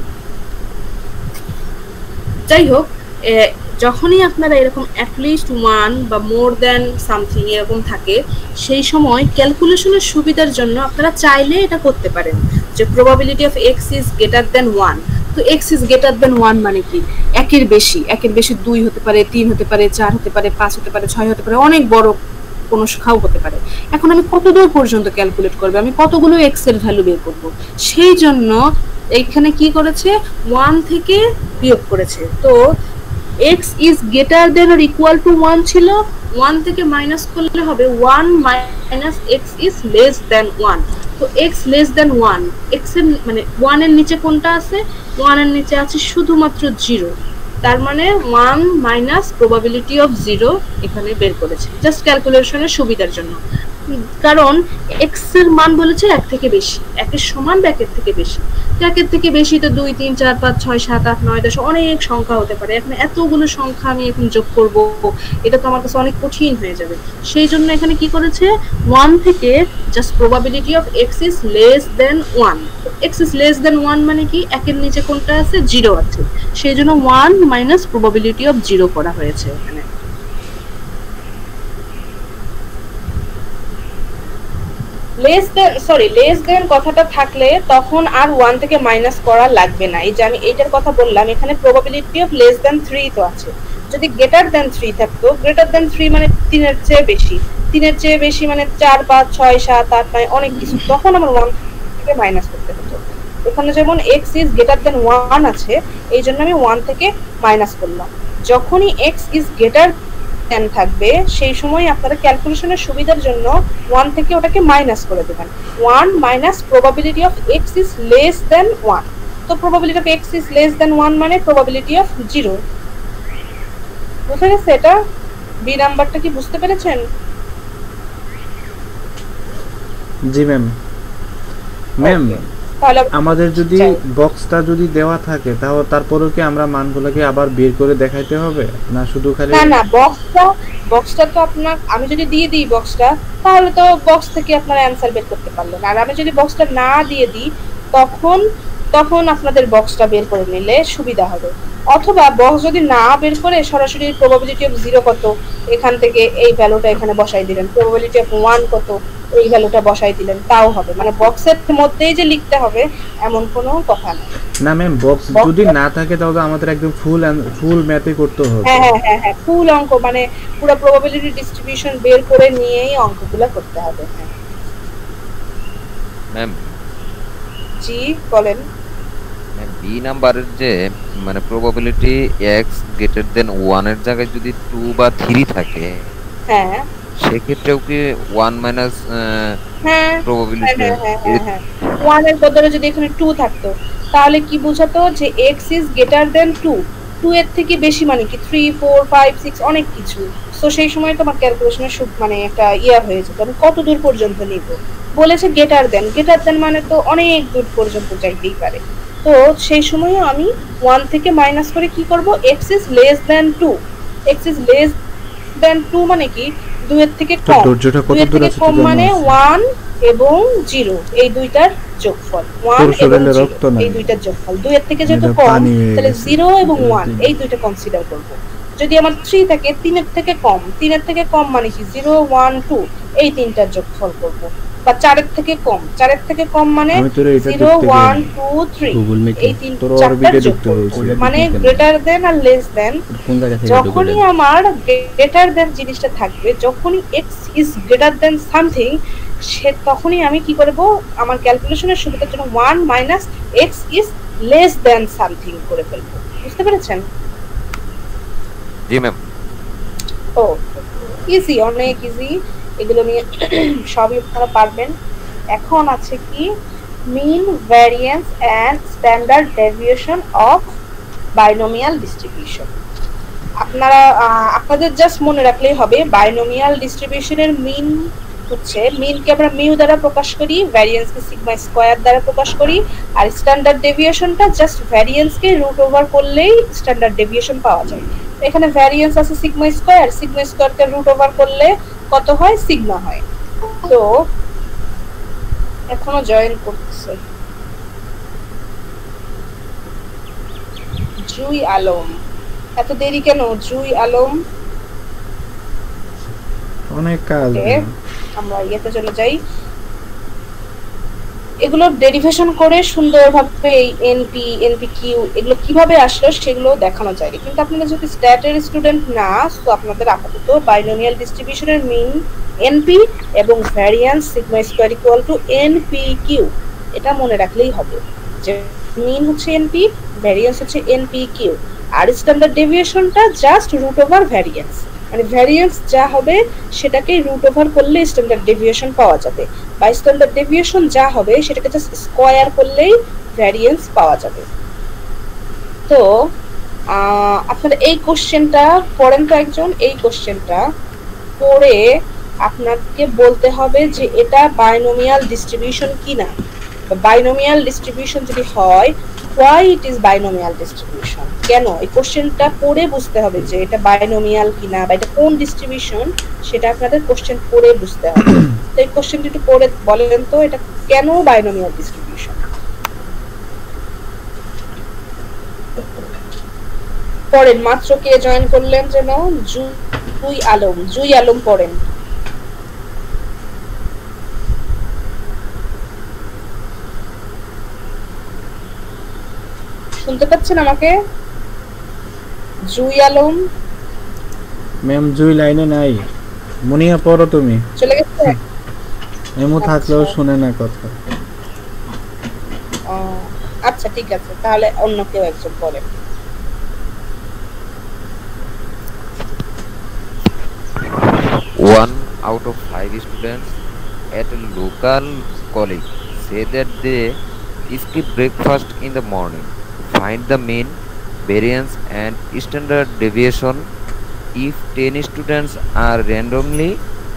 S1: যাই হোক, যখনই আপনারা এরকম অ্যাটলিস্ট 1 বা মোর দ্যান সামথিং এরকম থাকে, সেই সময় ক্যালকুলেশনের সুবিধার জন্য আপনারা চাইলে এটা করতে পারেন যে probability of x is greater than 1। তো x ইজ গ্রেটার দেন 1 মানে কি, একের বেশি 2 হতে পারে, 3 হতে পারে, 4 হতে পারে, 5 হতে পারে, 6 হতে পারে, অনেক বড় কোনো সংখ্যাও হতে পারে। এখন আমি কত দূর পর্যন্ত ক্যালকুলেট করব, আমি কতগুলো x এর ভ্যালু বের করব, সেই জন্য এইখানে কি করেছে 1 থেকে বিয়োগ করেছে। তো x is greater than or equal to 1 ছিল, 1 থেকে মাইনাস করলে হবে 1 minus x is less than 1। তো x less than 1, x এর মানে 1 এর নিচে কোনটা আছে? 1 এর নিচে আছে শুধুমাত্র 0। তার মানে 1 মাইনাস প্রবাবিলিটি অফ 0 এখানে বের করেছে জাস্ট ক্যালকুলেশনের সুবিধার জন্য। কারণ x এর মান বলেছে 1 থেকে বেশি, 1 এর সমান বা 1 এর থেকে বেশি। 1 এর থেকে বেশি তো 2 3 4 5 6 7 8 9 10 অনেক সংখ্যা হতে পারে। এখন এতগুলো সংখ্যা আমি এখন যোগ করব, এটা তো আমার কাছে অনেক কঠিন হয়ে যাবে। সেই জন্য এখানে কি করেছে, 1 থেকে just probability of x is less than 1। x is less than 1 মানে কি 1 এর নিচে কোনটা আছে? 0 আছে। সেই জন্য 1 মাইনাস প্রবাবিলিটি অফ 0 করা হয়েছে এখানে। লেস দেন কথাটা থাকলে তখন আর 1 থেকে মাইনাস করা লাগবে না। এই যে আমি এইটার কথা বললাম, এখানে প্রবাবিলিটি অফ লেস দেন 3 তো আছে। যদি গ্রেটার দেন 3 থাকতো, গ্রেটার দেন 3 মানে 3 এর চেয়ে বেশি, 3 এর চেয়ে বেশি মানে 4 5 6 7 8 9 অনেক কিছু, তখন আমার 1 থেকে মাইনাস করতে হতো। এখানে যেমন x is greater than 1 আছে, এই জন্য আমি 1 থেকে মাইনাস করলাম। যখনই x is greater than থাকবে সেই সময় আপনারা ক্যালকুলেশনের সুবিধার জন্য 1 থেকে ওটাকে মাইনাস করে দেবেন। 1 minus probability of x is less than 1। তো probability of x is less than 1 মানে প্রবাবিলিটি অফ 0। বুঝতে গেছে? এটা বি নাম্বারটা কি বুঝতে পেরেছেন?
S2: জি ম্যাম। ম্যাম আমাদের যদি বক্সটা যদি দেওয়া থাকে তাহলে তারপরেও কি আমরা মানগুলোকে আবার বের করে দেখাইতে হবে, না শুধু খালি?
S1: না বক্সটা তো আপনার, আমি যদি দিয়ে দিই বক্সটা, তাহলে তো বক্স থেকে আপনারা অ্যানসার বের করতে পারলেন। আর আমি যদি বক্সটা না দিয়ে দিই তখন আপনাদের বক্সটা বের করে নিলে সুবিধা হবে। অথবা বক্স যদি না বের করে সরাসরি প্রবাবিলিটি অফ 0 কত, এখান থেকে এই ভ্যালুটা এখানে বসাই দিলেন, প্রবাবিলিটি অফ 1 কত, এই ভ্যালুটা বসাই দিলেন, তাও হবে। মানে বক্সের মধ্যেই যে লিখতে হবে এমন কোনো কথা নেই।
S2: না ম্যাম, বক্স যদি না থাকে তাহলে আমাদের একদম ফুল ম্যাথে করতে হবে।
S1: হ্যাঁ ফুল অঙ্ক, মানে পুরো প্রবাবিলিটি ডিস্ট্রিবিউশন বের করে নিয়েই অঙ্কগুলো করতে হবে। হ্যাঁ
S6: ম্যাম।
S1: জি বলেন।
S6: বি নাম্বারের যে মানে প্রবাবিলিটি x গ্রেটার দেন 1 এর জায়গায় যদি 2 বা 3 থাকে,
S1: হ্যাঁ
S6: সেক্ষেত্রেও কি 1 মাইনাস প্রবাবিলিটি
S1: 1 এর বদলে যদি এখানে 2 থাকতো তাহলে কি বোঝাতো যে x is greater than 2। 2 এর থেকে বেশি মানে কি 3 4 5 6 অনেক কিছু। সো সেই সময় তোমার ক্যালকুলেশনের মানে একটা হয়ে যেত, আমি কত দূর পর্যন্ত নিব। বলেছে গ্রেটার দেন মানে তো অনেক দূর পর্যন্ত যাইতেই পারে। তো সেই সময় আমি 1 থেকে মাইনাস করে কি করব, x is less than 2। x is less than 2 মানে কি 2 এর থেকে কম। 2 এর থেকে কম মানে 1 এবং 0 এই দুইটার যোগফল। 1 এবং 0 এই দুইটার যোগফল। 2 এর থেকে যেহেতু কম তাহলে 0 এবং 1 এই দুইটা কনসিডার করব। যদি আমার 3 থাকে 3 এর থেকে কম, 3 এর থেকে কম মানে কি 0 1 2 এই তিনটার যোগফল করব। বা 4 এর থেকে কম মানে 0 1 2 3 এই তিনটার যোগফল। মানে গ্রেটার দেন আর লেস দেন, যখনই আমার গ্রেটার দেন জিনিসটা থাকবে, যখনই x is greater than something, সে তখনই আমি কি করব, আমার ক্যালকুলেশনের সুবিধার জন্য 1 minus x is less than something করে ফেলব। বুঝতে পেরেছেন?
S6: জি ম্যাম।
S1: ও ইজি, অনেক ইজি, এগুলো নিয়ে সবই আপনারা পারবেন। এখন আছে কি mean variance and standard deviation of binomial distribution. আপনারা আপনাদের জাস্ট মনে রাখলেই হবে বাইনোমিয়াল ডিস্ট্রিবিউশনের মিন হচ্ছে, মিনকে আমরা মিউ দ্বারা প্রকাশ করি, ভ্যারিয়েন্সকে সিগমা স্কয়ার দ্বারা প্রকাশ করি, আর স্ট্যান্ডার্ড ডেভিয়েশনটা জাস্ট ভ্যারিয়েন্সকে রুট ওভার করলেই স্ট্যান্ডার্ড ডেভিয়েশন পাওয়া যায়। এখানে ভ্যারিয়েন্স আছে সিগমা স্কয়ারকে রুট ওভার করলে কত হয়? সিগমা হয়। তো এখনো জয়েন করতেছে জুই আলম, এত দেরি কেন জুই আলম?
S2: অনেক কাজ।
S1: আমরা ইয়েতে চলে যাই। এগুলো ডেরিভেশন করে সুন্দরভাবে এই এনপি এনপিকিউ এগুলো কিভাবে আসলো সেগুলো দেখানো যায়। কিন্তু আপনারা যদি স্ট্যাটের স্টুডেন্ট না, তো আপনাদের আপাতত বাইনোমিয়াল ডিস্ট্রিবিউশনের মিন এনপি এবং variance sigma square equal to n p q এটা মনে রাখলেই হবে যে মিন হচ্ছে এনপি, ভ্যারিয়েন্স হচ্ছে এনপিকিউ। আর স্ট্যান্ডার্ড ডেভিয়েশনটা জাস্ট রুট ওভার ভ্যারিয়েন্স, মানে ভ্যারিয়েন্স যা হবে সেটাকে রুট ওভার করলে স্ট্যান্ডার্ড ডেভিয়েশন পাওয়া যাবে, বা স্ট্যান্ডার্ড ডেভিয়েশন যা হবে সেটাকে জাস্ট স্কয়ার করলেই ভ্যারিয়েন্স পাওয়া যাবে। তো আপনারা এই কোশ্চেনটা পড়েন তো একজন, এই কোশ্চেনটা পড়ে আপনাকে বলতে হবে যে এটা বাইনোমিয়াল ডিস্ট্রিবিউশন কিনা, বাইনোমিয়াল ডিস্ট্রিবিউশন যদি হয় why it is binomial distribution, কেন, এই কোশ্চেনটা পড়ে বুঝতে হবে যে এটা বাইনোমিয়াল কিনা বা এটা কোন ডিস্ট্রিবিউশন, সেটা আপনাদের কোশ্চেন পড়ে বুঝতে হবে। তো এই কোশ্চেনটা একটু পড়ে বলেন তো এটা কেন বাইনোমিয়াল ডিস্ট্রিবিউশন। পড়েন, মাত্র কে জয়েন করলেন যেন, জুই আলম পড়েন। শুনতে পাচ্ছেন আমাকে? জুই আলম
S2: ম্যাম জুই লাইনে নাই, মুনিয়া পড়ো তুমি।
S1: চলে গেছে?
S2: এমন থাকলেও শুনে না কথা।
S1: আচ্ছা ঠিক আছে, তাহলে অন্য কেউ একজন বলেন।
S6: One out of 5 students at a local college say that they skip breakfast in the morning. Find the mean, variance and standard deviation if 10 students are randomly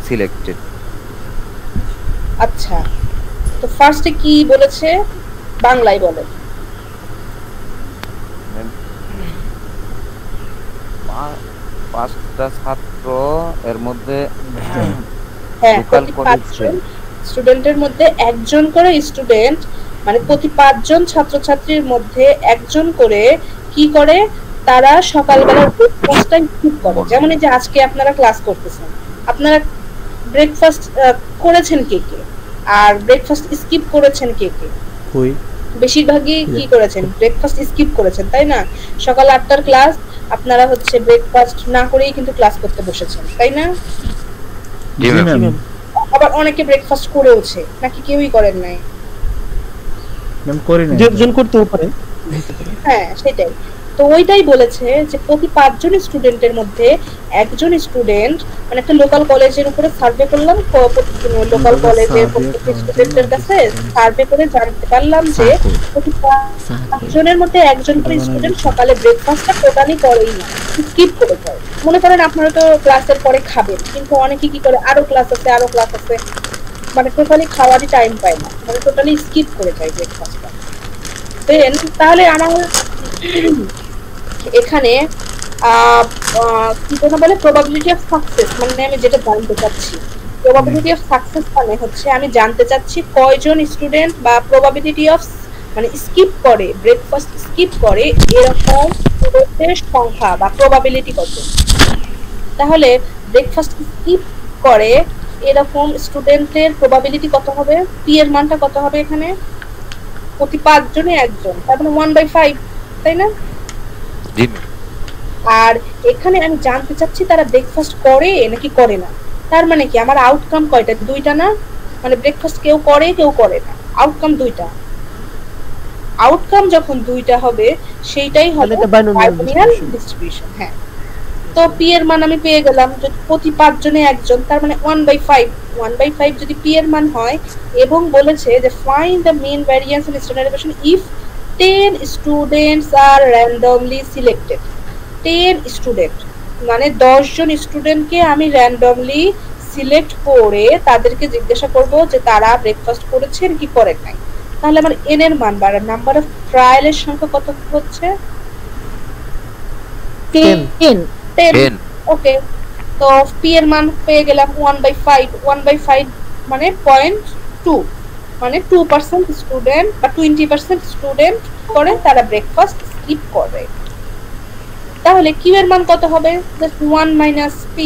S6: selected.
S1: আচ্ছা, তো ফার্স্টে কি বলেছে বাংলায় বলেন।
S6: পাঁচটা ছাত্র এর মধ্যে
S1: হ্যাঁ,
S6: লোকাল কলেজ
S1: স্টুডেন্টের মধ্যে একজন করে স্টুডেন্ট, মানে প্রতি 5 জন ছাত্রছাত্রীর মধ্যে একজন করে কি করে, তারা সকালবেলার ব্রেকফাস্টটা স্কিপ করে। যেমন এই যে আজকে আপনারা ক্লাস করতেছেন, আপনারা ব্রেকফাস্ট করেছেন কে কে, আর ব্রেকফাস্ট স্কিপ করেছেন কে কে?
S2: কই
S1: বেশিরভাগই কি করেছেন, ব্রেকফাস্ট স্কিপ করেছেন, তাই না? সকাল 8টার ক্লাস, আপনারা হচ্ছে ব্রেকফাস্ট না করেই কিন্তু ক্লাস করতে বসেছেন, তাই না?
S2: জি ম্যাম।
S1: আবার অনেকে ব্রেকফাস্ট করেওছে, নাকি কেউই করেন নাই?
S2: ম্যাম করি না,
S5: একজন করতেও পারে।
S1: হ্যাঁ সেটাই, তো ওইটাই বলেছে যে প্রতি 5 জন স্টুডেন্টের মধ্যে একজন স্টুডেন্ট, মানে একটা লোকাল কলেজের উপরে সার্ভে করলাম, লোকাল কলেজের প্রত্যেক স্টুডেন্টের কাছে সার্ভে করে জানতে পারলাম যে প্রতি 5 জনের মধ্যে একজন করে স্টুডেন্ট সকালে ব্রেকফাস্টটা টোটালি করেই না, স্কিপ করে যায়। মনে করেন আপনারা তো ক্লাসের পরে খাবেন, কিন্তু অনেকে কি করে আরো ক্লাস আছে, মানে টোটালি খাওয়ারই টাইম পায় না, মানে টোটালি স্কিপ করে যায় ব্রেকফাস্টটা। দেন তাহলে আমার এখানে কি কথা বলে প্রবাবিলিটি অফ সাকসেস, মানে আমি যেটা জানতে চাচ্ছি, প্রবাবিলিটি অফ সাকসেস মানে হচ্ছে আমি জানতে চাচ্ছি কয়জন স্টুডেন্ট বা প্রবাবিলিটি অফ মানে স্কিপ করে, ব্রেকফাস্ট স্কিপ করে এরকম স্টুডেন্টের সংখ্যা বা প্রবাবিলিটি কত। তাহলে ব্রেকফাস্ট স্কিপ করে এরকম স্টুডেন্টের প্রবাবিলিটি কত হবে, পি এর মানটা কত হবে এখানে? প্রতি 5 জনে একজন, তার মানে 1/5, তাই না? আর এখানে আমি জানতে চাচ্ছি তারা ব্রেকফাস্ট করে নাকি করে না। তার মানে কি আমার আউটকাম কয়টা? 2টা না? মানে ব্রেকফাস্ট কেউ করে কেউ করে না, আউটকাম 2টা। আউটকাম যখন 2টা হবে সেইটাই হবে বাইনোমিয়াল ডিস্ট্রিবিউশন। হ্যাঁ, তো পি এর মান আমি পেয়ে গেলাম, যদি প্রতি 5 জনে একজন, তার মানে 1/5 যদি পি এর মান হয়, এবং বলেছে যে find the mean variance in standard deviation if 10 students are randomly selected. 10 student মানে 10 জন স্টুডেন্টকে আমি র্যান্ডমলি সিলেক্ট করে তাদেরকে জিজ্ঞাসা করব যে তারা ব্রেকফাস্ট করেছেন কি করেন নাই। তাহলে আমার এন এর মান বা নাম্বার অফ ট্রায়ালের সংখ্যা কত হচ্ছে? 10। ওকে, তো পি এর মান পেয়ে গেলাম 1/5 মানে 0.2, মানে 2% স্টুডেন্ট বা 20% স্টুডেন্ট করে তারা ব্রেকফাস্ট স্কিপ করে। তাহলে কিউ এর মান কত হবে? জাস্ট 1 - p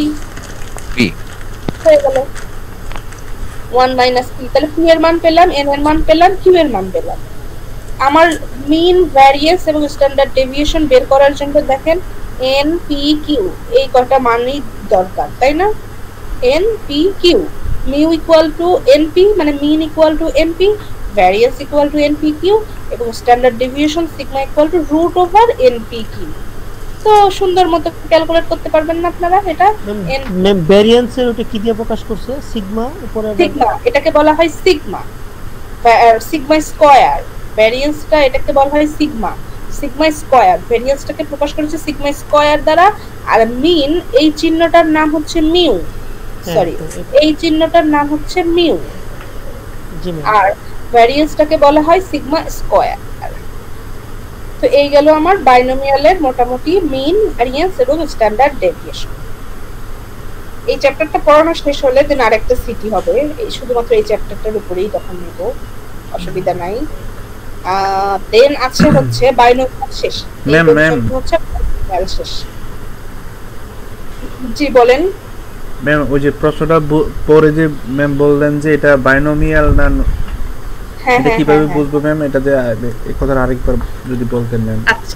S1: হয়ে গেল, 1 - p। তাহলে p এর মান পেলাম, n এর মান পেলাম, q এর মান পেলাম। আমার মিন ভ্যারিয়েন্স এবং স্ট্যান্ডার্ড ডেভিয়েশন বের করার জন্য দেখেন n p q এই কয়টা মানই দরকার, তাই না? n p q, mu equal to np মানে mean equal to np, variance equal to np q, এবং standard deviation sigma equal to √np q। তো সুন্দর মতো ক্যালকুলেট করতে পারবেন না আপনারা এটা।
S5: ম্যাম ভ্যারিয়েন্সের ওটা কি দিয়ে প্রকাশ করছে? সিগমা উপরে
S1: সিগমা, এটাকে বলা হয় সিগমা, সিগমা স্কয়ার। ভ্যারিয়েন্সটা এটাকে বলা হয় সিগমা, সিগমা স্কয়ার। ভ্যারিয়েন্সটাকে প্রকাশ করেছে সিগমা স্কয়ার দ্বারা। আর মিন এই চিহ্নটার নাম হচ্ছে মিউ, সরি এই চিহ্নটার নাম হচ্ছে মিউ, আর ভ্যারিয়েন্সটাকে বলা হয় সিগমা স্কয়ার। তো এই গেল আমার বাইনোমিয়ালের মোটামুটি মিন, ভ্যারিয়েন্স এবং স্ট্যান্ডার্ড ডেভিয়েশন। এই চ্যাপ্টারটা পড়ানো শেষ হলে দেন আরেকটা সিটি হবে, এই শুধুমাত্র এই চ্যাপ্টারটার উপরেই তখন নেব, অসুবিধা নাই। দেন আছে হচ্ছে বাইনোমিয়াল শেষ, হচ্ছে বাইনোমিয়াল শেষ। জি বলেন
S2: ম্যাম। ওই যে প্রশ্নটা পরে যে ম্যাম বললেন যে এটা বাইনোমিয়াল না, এটা কিভাবে বুঝবো ম্যাম? এটা যে এই কথাটা আরেকবার যদি বলতেন ম্যাম।
S1: আচ্ছা,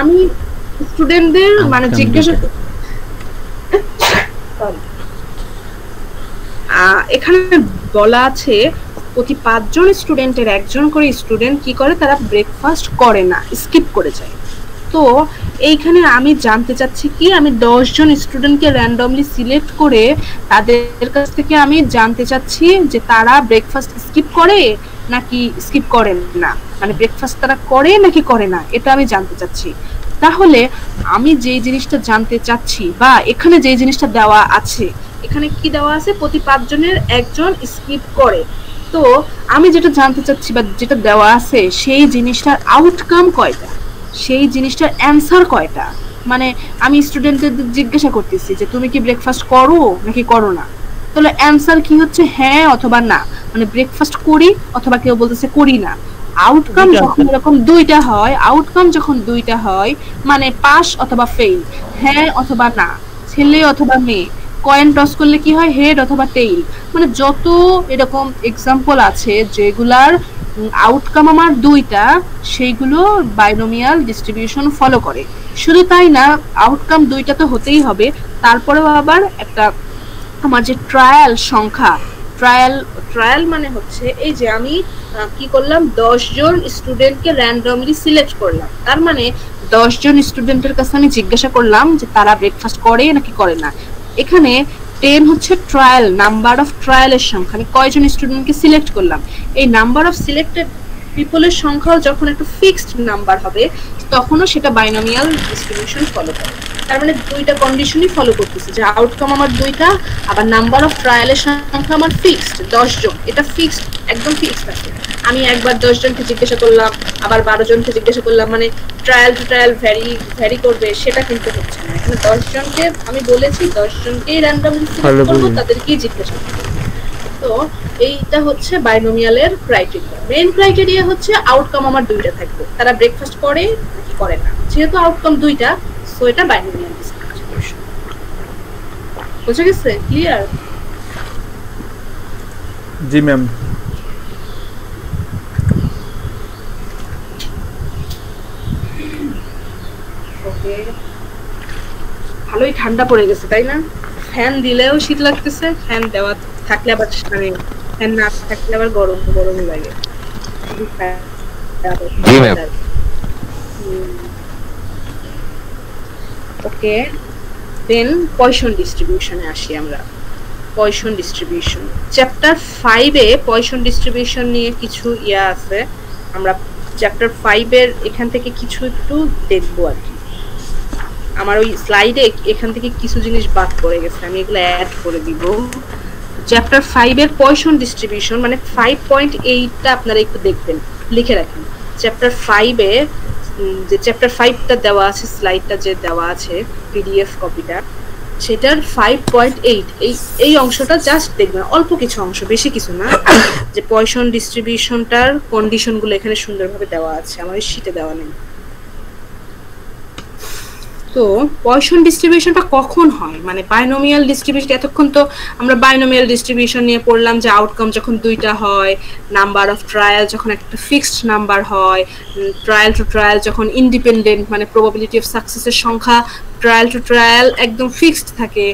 S1: আমি স্টুডেন্টদের মানে জিজ্ঞাসা এখানে বলা আছে প্রতি 5 জন স্টুডেন্টের একজন করে স্টুডেন্ট কি করে, তারা ব্রেকফাস্ট করে না, স্কিপ করে যায়। তো এইখানে আমি জানতে চাচ্ছি কি, আমি 10 জন স্টুডেন্টকে র্যান্ডমলি সিলেক্ট করে তাদের কাছ থেকে আমি জানতে চাচ্ছি যে তারা ব্রেকফাস্ট স্কিপ করে নাকি স্কিপ করে না, মানে ব্রেকফাস্ট তারা করে নাকি করে না, এটা আমি জানতে চাচ্ছি। তাহলে আমি যে জিনিসটা জানতে চাচ্ছি বা এখানে যে জিনিসটা দেওয়া আছে, এখানে কি দেওয়া আছে, প্রতি 5 জনের একজন স্কিপ করে। তো আমি যেটা জানতে চাচ্ছি বা যেটা দেওয়া আছে সেই জিনিসটার আউটকাম কয়টা, সেই জিনিসটার অ্যানসার কয়টা, মানে আমি স্টুডেন্টদের জিজ্ঞাসা করতেছি যে তুমি কি ব্রেকফাস্ট করো নাকি করো না, তাহলে অ্যানসার কি হচ্ছে হ্যাঁ অথবা না, মানে ব্রেকফাস্ট করি অথবা কেউ বলতেছে করি না। আউটকাম যখন এরকম দুইটা হয়, আউটকাম যখন দুইটা হয় মানে পাস অথবা ফেল, হ্যাঁ অথবা না, ছেলে অথবা মেয়ে, কয়েন টস করলে কি হয়, হেড অথবা টেইল, মানে যত এরকম এক্সাম্পল আছে যেগুলার আউটকাম আমার দুইটা, সেইগুলো বাইনোমিয়াল ডিস্ট্রিবিউশন ফলো করে। শুধু তাই না, আউটকাম দুইটা তো হতেই হবে, তারপরেও আবার একটা আমার যে ট্রায়াল সংখ্যা, ট্রায়াল মানে হচ্ছে এই যে আমি কি করলাম, 10 জন স্টুডেন্টকে র্যান্ডমলি সিলেক্ট করলাম, তার মানে 10 জন স্টুডেন্টের কাছে আমি জিজ্ঞাসা করলাম যে তারা ব্রেকফাস্ট করে নাকি করে না। এখানে 10 হচ্ছে ট্রায়াল, নাম্বার অফ ট্রায়ালের সংখ্যা, আমি কয়জন স্টুডেন্টকে সিলেক্ট করলাম। এই নাম্বার অফ সিলেক্টেড পিপলের সংখ্যা যখন একটা ফিক্সড নাম্বার হবে তখনও সেটা বাইনোমিয়াল ডিস্ট্রিবিউশন ফলো করে। তার মানে দুইটা কন্ডিশনই ফলো করতেছে, যে আউটকাম আমার দুইটা, আবার নাম্বার অফ ট্রায়ালের সংখ্যা আমার ফিক্সড 10 জন, এটা ফিক্সড, একদম ফিক্সড আছে। আমি একবার 10 জনকে জিজ্ঞাসা করলাম, আবার 12 জনকে জিজ্ঞাসা করলাম, মানে ট্রায়াল টু ট্রায়াল ভ্যারি করবে, সেটা কিন্তু হচ্ছে না। এখানে 10 জনকে আমি বলেছি, 10 জনকেই র্যান্ডমলি সিলেক্ট করব, তাদেরকেই জিজ্ঞাসা করব। তো এইটা হচ্ছে বাইনোমিয়ালের ক্রাইটেরিয়া। মেইন ক্রাইটেরিয়া হচ্ছে আউটকাম আমার দুইটা থাকবে, তারা ব্রেকফাস্ট করে নাকি করে না। যেহেতু আউটকাম দুইটা, সো এটা বাইনোমিয়াল ডিস্ট্রিবিউশন। বুঝা গেছে? ক্লিয়ার?
S2: জি ম্যাম।
S1: ওকে, ভালোই ঠান্ডা পড়ে গেছে তাই না? ফ্যান দিলেও শীত লাগতেছে, ফ্যান দেওয়া থাকলে আবার মানে ফ্যান না থাকলে আবার গরম গরম লাগে। ওকে, দেন পয়সন ডিস্ট্রিবিউশনে আসি আমরা। পয়সন ডিস্ট্রিবিউশন চ্যাপ্টার 5 এ পয়সন ডিস্ট্রিবিউশন নিয়ে কিছু ইয়া আছে, আমরা চ্যাপ্টার 5 এর এখান থেকে কিছু একটু দেখবো আর কি। আমার ওই স্লাইডে এখান থেকে কিছু জিনিস বাদ পড়ে গেছে, আমি এগুলো অ্যাড করে দিব। চ্যাপ্টার 5 এর পয়সন ডিস্ট্রিবিউশন মানে 5.8টা আপনারা একটু দেখবেন, লিখে রাখেন। চ্যাপ্টার 5 এ যে চ্যাপ্টার 5টা দেওয়া আছে, স্লাইডটা যে দেওয়া আছে পিডিএফ কপিটা, সেটার 5.8 এই অংশটা জাস্ট দেখবেন, অল্প কিছু অংশ, বেশি কিছু না। যে পয়সন ডিস্ট্রিবিউশনটার কন্ডিশনগুলো এখানে সুন্দরভাবে দেওয়া আছে, আমার এই শীটে দেওয়া নেই। তো পয়সন ডিস্ট্রিবিউশনটা কখন হয়, মানে বাইনোমিয়াল ডিস্ট্রিবিউশন, এতক্ষণ তো আমরা বাইনোমিয়াল ডিস্ট্রিবিউশন নিয়ে পড়লাম যে আউটকাম যখন দুইটা হয়, নাম্বার অফ ট্রায়াল যখন একটা ফিক্সড নাম্বার হয়, ট্রায়াল টু ট্রায়াল যখন ইন্ডিপেন্ডেন্ট, মানে প্রবাবিলিটি অফ সাকসেসের সংখ্যা ট্রায়াল টু ট্রায়াল একদম ফিক্সড থাকে,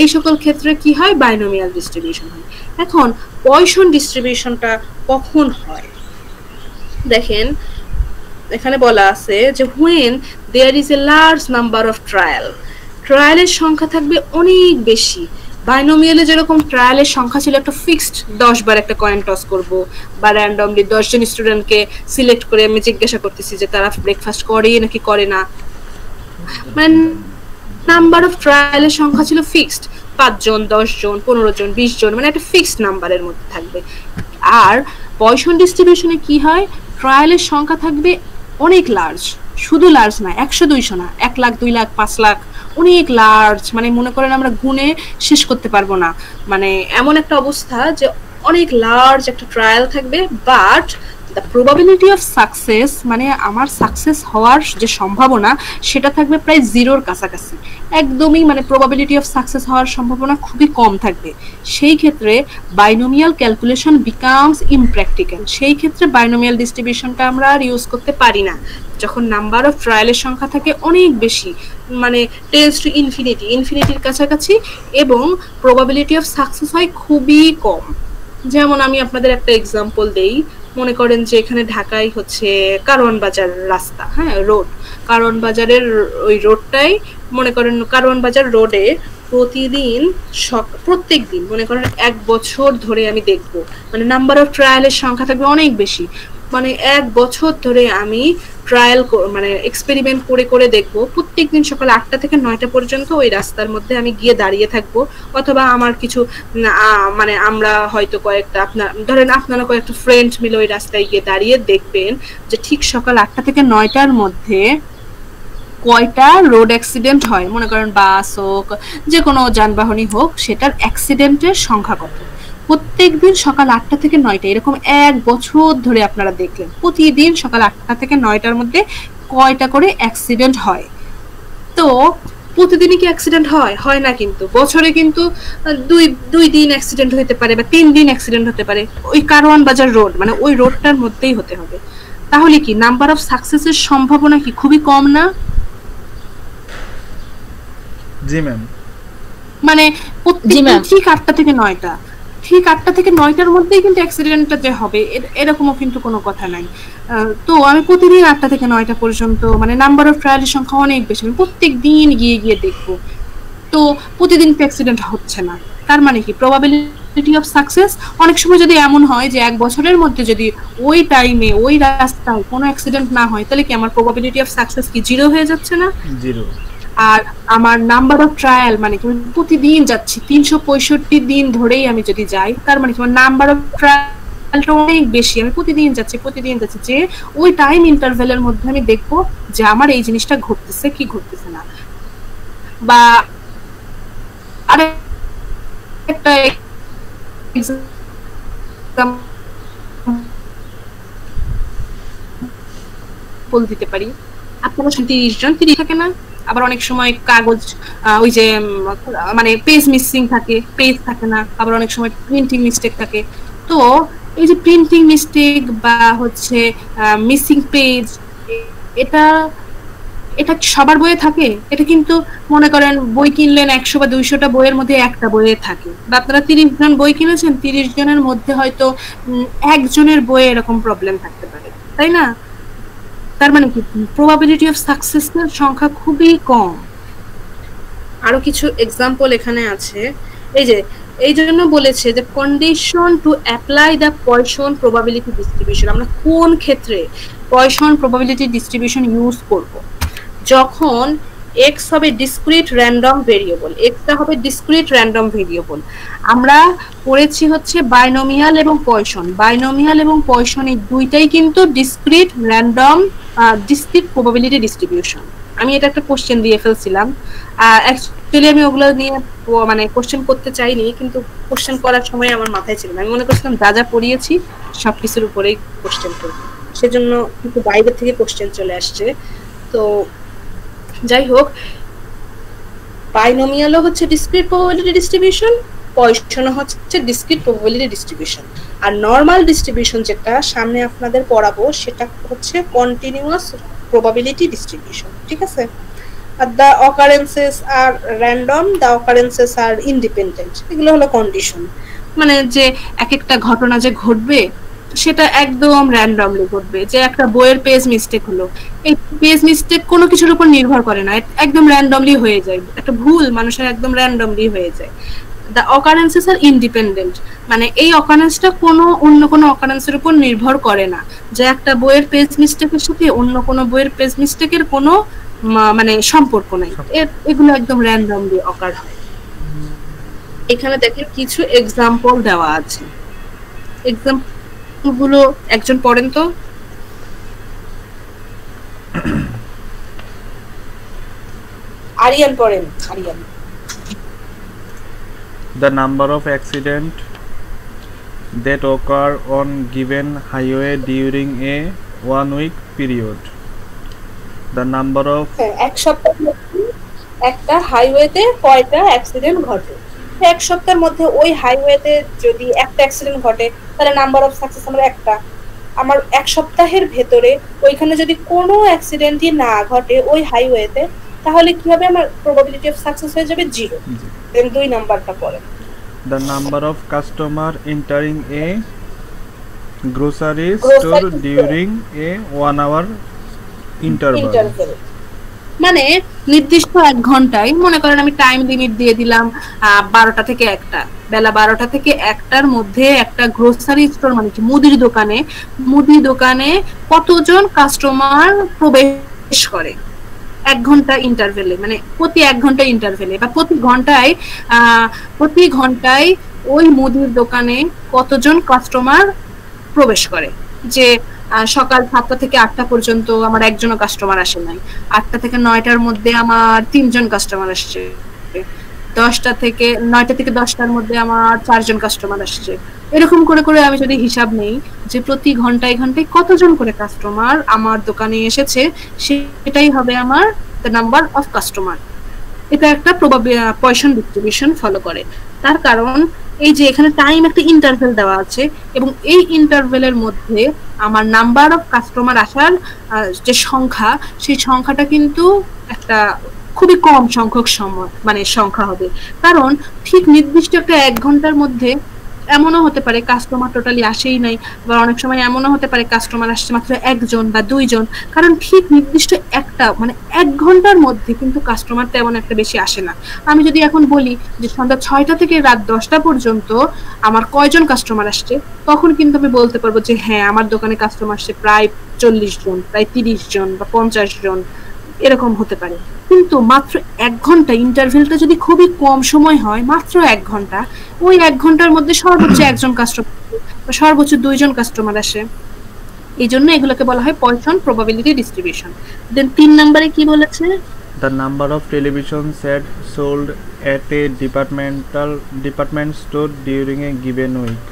S1: এই সকল ক্ষেত্রে কি হয়, বাইনোমিয়াল ডিস্ট্রিবিউশন হয়। এখন পয়সন ডিস্ট্রিবিউশনটা কখন হয় দেখেন, এখানে বলা আছে যে when there is a large number of ট্রায়ালের সংখ্যা থাকবে অনেক বেশি। বাইনোমিয়ালে যেরকম ট্রায়ালের সংখ্যা ছিল একটা ফিক্সড 10 বার একটা কয়েন টস করব, বা র্যান্ডমলি 10 জন স্টুডেন্টকে সিলেক্ট করে আমি জিজ্ঞাসা করতেছি যে তারা ব্রেকফাস্ট করে নাকি করে না, মানে নাম্বার অফ ট্রায়ালের সংখ্যা ছিল ফিক্সড 5 জন 10 জন 15 জন 20 জন, মানে একটা ফিক্সড নাম্বারের মধ্যে থাকবে। আর পয়সন ডিস্ট্রিবিউশনে কি হয়, ট্রায়ালের সংখ্যা থাকবে অনেক লার্জ, শুধু লার্জ না 100 200 না, 1 লাখ 2 লাখ 5 লাখ, অনেক লার্জ, মানে মনে করেন আমরা গুণে শেষ করতে পারবো না, মানে এমন একটা অবস্থা যে অনেক লার্জ একটা ট্রায়াল থাকবে। But the probability of success, মানে আমার সাকসেস হওয়ার যে সম্ভাবনা সেটা থাকবে প্রায় জিরোর কাছাকাছি, একদমই মানে প্রবাবিলিটি অফ সাকসেস হওয়ার সম্ভাবনা খুবই কম থাকবে। সেই ক্ষেত্রে বাইনোমিয়াল ক্যালকুলেশন বিকামস ইমপ্র্যাকটিক্যাল, সেই ক্ষেত্রে বাইনোমিয়াল ডিস্ট্রিবিউশনটা আমরা আর ইউজ করতে পারি না যখন নাম্বার অফ ট্রায়ালের সংখ্যা থাকে অনেক বেশি, মানে টেন্ডস টু ইনফিনিটির কাছাকাছি, এবং প্রবাবিলিটি অফ সাকসেস হয় খুবই কম। যেমন আমি আপনাদের একটা এক্সাম্পল দেই, মনে করেন যে এখানে ঢাকায় হচ্ছে কারওয়ান বাজার রাস্তা, হ্যাঁ রোড, কারওয়ান বাজারের ওই রোডটাই মনে করেন কারওয়ান বাজার রোডে প্রত্যেক দিন মনে করেন 1 বছর ধরে আমি দেখবো, মানে নাম্বার অফ ট্রায়ালের সংখ্যা থাকবে অনেক বেশি, মানে 1 বছর ধরে আমি ট্রায়াল মানে এক্সপেরিমেন্ট করে করে দেখবো, প্রত্যেকদিন সকাল 8টা থেকে 9টা পর্যন্ত ওই রাস্তার মধ্যে আমি গিয়ে দাঁড়িয়ে থাকবো, অথবা আমার কিছু মানে আমরা হয়তো কয়েকটা আপনারা কয়েকটা ফ্রেন্ড মিলে ওই রাস্তায় গিয়ে দাঁড়িয়ে দেখবেন যে ঠিক সকাল 8টা থেকে 9টার মধ্যে কয়টা রোড অ্যাক্সিডেন্ট হয়, মনে করেন বাস হোক যে কোনো যানবাহনই হোক, সেটার অ্যাক্সিডেন্টের সংখ্যা কত। প্রত্যেকদিন সকাল 8টা থেকে 9টা, এরকম 1 বছর ধরে আপনারা দেখলেন প্রতিদিন সকাল 8টা থেকে 9টার মধ্যে কয়টা করে অ্যাক্সিডেন্ট হয়। তো প্রতিদিনই কি অ্যাক্সিডেন্ট হয় না, কিন্তু বছরে কিন্তু 2 দিন অ্যাক্সিডেন্ট হতে পারে বা 3 দিন অ্যাক্সিডেন্ট হতে পারে, ওই কারওয়ান বাজার রোড মানে ওই রোডটার মধ্যেই হতে হবে। তাহলে কি নাম্বার অফ সাকসেসের সম্ভাবনা কি খুবই কম না?
S2: জি ম্যাম,
S1: মানে ঠিক 8টা থেকে 9টা, ঠিক 8টা থেকে 9টার মধ্যেই কিন্তু অ্যাক্সিডেন্টটা যে হবে এরকমও কিন্তু কোনো কথা নাই। তো আমি প্রতিদিন 8টা থেকে 9টা পর্যন্ত, মানে নাম্বার অফ ট্রায়ালের সংখ্যা অনেক বেশি, আমি প্রত্যেক দিন গিয়ে দেখবো, তো প্রতিদিন অ্যাক্সিডেন্ট হচ্ছে না, তার মানে কি প্রবাবিলিটি অফ সাকসেস অনেক সময় যদি এমন হয় যে 1 বছরের মধ্যে যদি ওই টাইমে ওই রাস্তায় কোনো অ্যাক্সিডেন্ট না হয়, তাহলে কি আমার প্রবাবিলিটি অফ সাকসেস কি 0 হয়ে যাচ্ছে না?
S2: 0।
S1: আর আমার নাম্বার অফ ট্রায়াল মানে কি প্রতিদিন যাচ্ছি 365 দিন ধরেই আমি যদি যাই, তার মানে কি আমার নাম্বার অফ ট্রায়ালটা অনেক বেশি, আমি প্রতিদিন যাচ্ছি যে ওই টাইম ইন্টারভ্যালের মধ্যে আমি দেখবো যে আমার এই জিনিসটা ঘটতেছে কি ঘটতেছে না। বা আরে একটা বল দিতে পারি, আপনারা 30 জন থাকে না, আবার অনেক সময় কাগজ ওই যে মানে পেজ মিসিং থাকে, পেজ থাকে না, আবার অনেক সময় প্রিন্টিং মিস্টেক থাকে। তো এই যে প্রিন্টিং মিস্টেক বা হচ্ছে মিসিং পেজ, এটা সবার বইয়ে থাকে? এটা কিন্তু মনে করেন বই কিনলেন 100 বা 200টা বইয়ের মধ্যে একটা বইয়ে থাকে, বা আপনারা 30 জন বই কিনেছেন, 30 জনের মধ্যে হয়তো একজনের বইয়ে এরকম প্রবলেম থাকতে পারে, তাই না? তার মানে কি প্রবাবিলিটি অফ সাকসেসের সংখ্যা খুবই কম। আরো কিছু এক্সাম্পল এখানে আছে, এই জন্য বলেছে যে condition to apply the poison probability distribution, আমরা কোন ক্ষেত্রে পয়সন প্রবাবিলিটি ডিস্ট্রিবিউশন ইউজ করব? যখন x হবে ডিসক্রিট র্যান্ডম ভেরিয়েবল, xটা হবে ডিসক্রিট র্যান্ডম ভেরিয়েবল। আমরা পড়েছি হচ্ছে বাইনোমিয়াল এবং পয়সন এই দুইটাই কিন্তু discrete random discrete probability distribution. আমি এটা একটা কোশ্চেন দিয়ে ফেলছিলাম, অ্যাকচুয়ালি আমি ওগুলো নিয়ে মানে কোশ্চেন করতে চাইনি, কিন্তু কোশ্চেন করার সময় আমার মাথায় ছিল না, আমি মনে করছিলাম যা পড়িয়েছি সবকিছুর উপরেই কোশ্চেন করব, সেজন্য কিন্তু বাইরে থেকে কোশ্চেন চলে আসছে। তো যাই হোক, বাইনোমিয়ালও হচ্ছে ডিসক্রিট প্রবাবিলিটি ডিস্ট্রিবিউশন, পয়সনও হচ্ছে ডিসক্রিট প্রবাবিলিটি ডিস্ট্রিবিউশন, আর নরমাল ডিস্ট্রিবিউশন যেটা সামনে আপনাদের পড়াবো সেটা হচ্ছে কন্টিনিউয়াস প্রবাবিলিটি ডিস্ট্রিবিউশন, ঠিক আছে? আর the occurrences are random, the occurrences are independent, এগুলো হলো কন্ডিশন, মানে যে এক একটা ঘটনা যে ঘটবে সেটা একদম র্যান্ডমলি ঘটবে। যে একটা বইয়ের পেজ মিস্টেক হলো, এই পেজ মিস্টেক কোনো কিছুর উপর নির্ভর করে না, একদম র্যান্ডমলি হয়ে যায়। একটা ভুল মানুষের একদম র্যান্ডমলি হয়ে যায়। দ্য অকারেন্সেস আর ইন্ডিপেন্ডেন্ট, মানে এই অকারেন্সটা কোনো অন্য কোনো অকারেন্সের উপর নির্ভর করে না। যে একটা বইয়ের পেজ মিস্টেকের সাথে অন্য কোনো বইয়ের পেজ মিস্টেকের কোনো মানে সম্পর্ক নাই, এগুলো একদম র্যান্ডমলি অকার হয়। এখানে দেখেন কিছু এক্সাম্পল দেওয়া আছে, এক্সাম্পল গুলো একজন পড়েন তো। আরিয়ান পড়েন, Aryan.
S2: The number of accidents that occur on given highway during a 1 week period. The number of
S1: এক সপ্তাহের মধ্যে একটা হাইওয়েতে কয়টা অ্যাক্সিডেন্ট ঘটে। এক সপ্তাহের মধ্যে ওই হাইওয়েতে যদি একটা অ্যাক্সিডেন্ট ঘটে তাহলে নাম্বার অফ সাকসেস আমার একটা। আমার এক সপ্তাহের ভেতরে ওইখানে যদি কোনো অ্যাক্সিডেন্টই না ঘটে ওই হাইওয়েতে, তাহলে কি হবে? আমার প্রবাবিলিটি অফ সাকসেস হয়ে যাবে 0। দেন 2 নাম্বারটা পড়ে।
S2: The number of customer entering a grocery store during a 1 hour interval.
S1: মানে নির্দিষ্ট 1 ঘন্টায়, মনে করেন আমি টাইম লিমিট দিয়ে দিলাম 12টা থেকে 1টা, বেলা 12টা থেকে 1টার মধ্যে একটা গ্রোসারি স্টোর মানে কি মুদি দোকানে কতজন কাস্টমার প্রবেশ করে 1 ঘন্টা ইন্টারভেলে, মানে প্রতি 1 ঘন্টা ইন্টারভেলে বা প্রতি ঘন্টায় ওই মুদির দোকানে কতজন কাস্টমার প্রবেশ করে। যে সকাল 7টা থেকে 8টা পর্যন্ত আমার একজনও কাস্টমার আসে নাই, 8টা থেকে 9টার মধ্যে আমার 3জন কাস্টমার আসছে, 9টা থেকে 10টার মধ্যে আমার 4জন কাস্টমার আসছে। এরকম করে করে আমি যদি হিসাব নেই যে প্রতি ঘন্টায় কতজন করে কাস্টমার আমার দোকানে এসেছে, সেটাই হবে আমার দ্য নাম্বার অফ কাস্টমার। এটা একটা পয়সন ডিস্ট্রিবিউশন ফলো করে। তার কারণ এই যে এখানে টাইম একটা ইন্টারভেল দেওয়া আছে এবং এই ইন্টারভেলের মধ্যে আমার নাম্বার অফ কাস্টমার আসার যে সংখ্যা, সেই সংখ্যাটা কিন্তু একটা খুবই কম সংখ্যক সংখ্যা হবে। কারণ ঠিক নির্দিষ্ট একটা 1 ঘন্টার মধ্যে এমনও হতে পারে কাস্টমার টোটালি আসেই নাই, বা অনেক সময় এমনও হতে পারে কাস্টমার আসছে মাত্র 1জন বা 2জন। কারণ ঠিক নির্দিষ্ট একটা 1 ঘন্টার মধ্যে কিন্তু কাস্টমার তেমন একটা বেশি আসে না। আমি যদি এখন বলি যে সন্ধ্যা 6টা থেকে রাত 10টা পর্যন্ত আমার কয়জন কাস্টমার আসছে, তখন কিন্তু আমি বলতে পারবো যে হ্যাঁ আমার দোকানে কাস্টমার আসছে প্রায় 40 জন, প্রায় 30 জন বা 50 জন, এরকম হতে পারে। কিন্তু মাত্র 1 ঘন্টা ইন্টারভেলটা যদি খুবই কম সময় হয়, মাত্র 1 ঘন্টা, ওই 1 ঘন্টার মধ্যে সর্বোচ্চ 1জন কাস্টমার বা সর্বোচ্চ 2জন কাস্টমার আসে। এই জন্য এগুলোকে বলা হয় পয়সন প্রবাবিলিটি ডিস্ট্রিবিউশন। দেন 3 নম্বরে কি বলেছে?
S2: The number of television sets sold at a department store during a given week.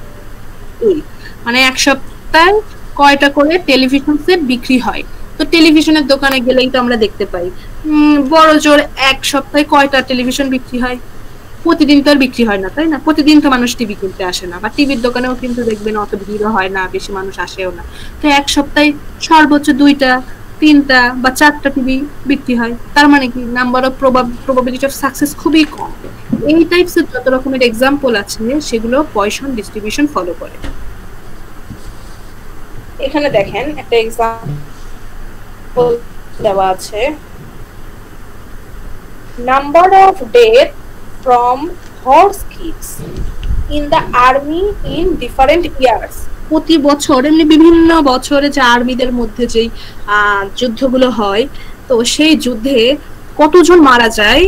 S1: মানে এক সপ্তাহে কয়টা করে টেলিভিশন সেট বিক্রি হয়। তো টেলিভিশনের দোকানে গেলেই তো আমরা দেখতে পাই বড় জোর 1 সপ্তাহে কয়টা টেলিভিশন বিক্রি হয়। প্রতিদিন তো আর বিক্রি হয় না, তাই না? প্রতিদিন তো মানুষ টিভি কিনতে আসে না, বা টিভির দোকানেও কিন্তু দেখবেন অত ভিড় হয় না, বেশি মানুষ আসেও না। তো 1 সপ্তাহে সর্বোচ্চ 2টা, 3টা বা 4টা টিভি বিক্রি হয়। তার মানে কি number of probability of success খুবই কম। এই টাইপসের যত রকমের এক্সাম্পল আছে সেগুলো পয়সন ডিস্ট্রিবিউশন ফলো করে। এখানে দেখেন একটা এক্সাম্পল দেওয়া আছে, number of death from horse kids in the army in different years. প্রতি বছর এমনি বিভিন্ন বছরে যে আর্মিদের মধ্যে যে যুদ্ধগুলো হয়, তো সেই যুদ্ধে কতজন মারা যায়?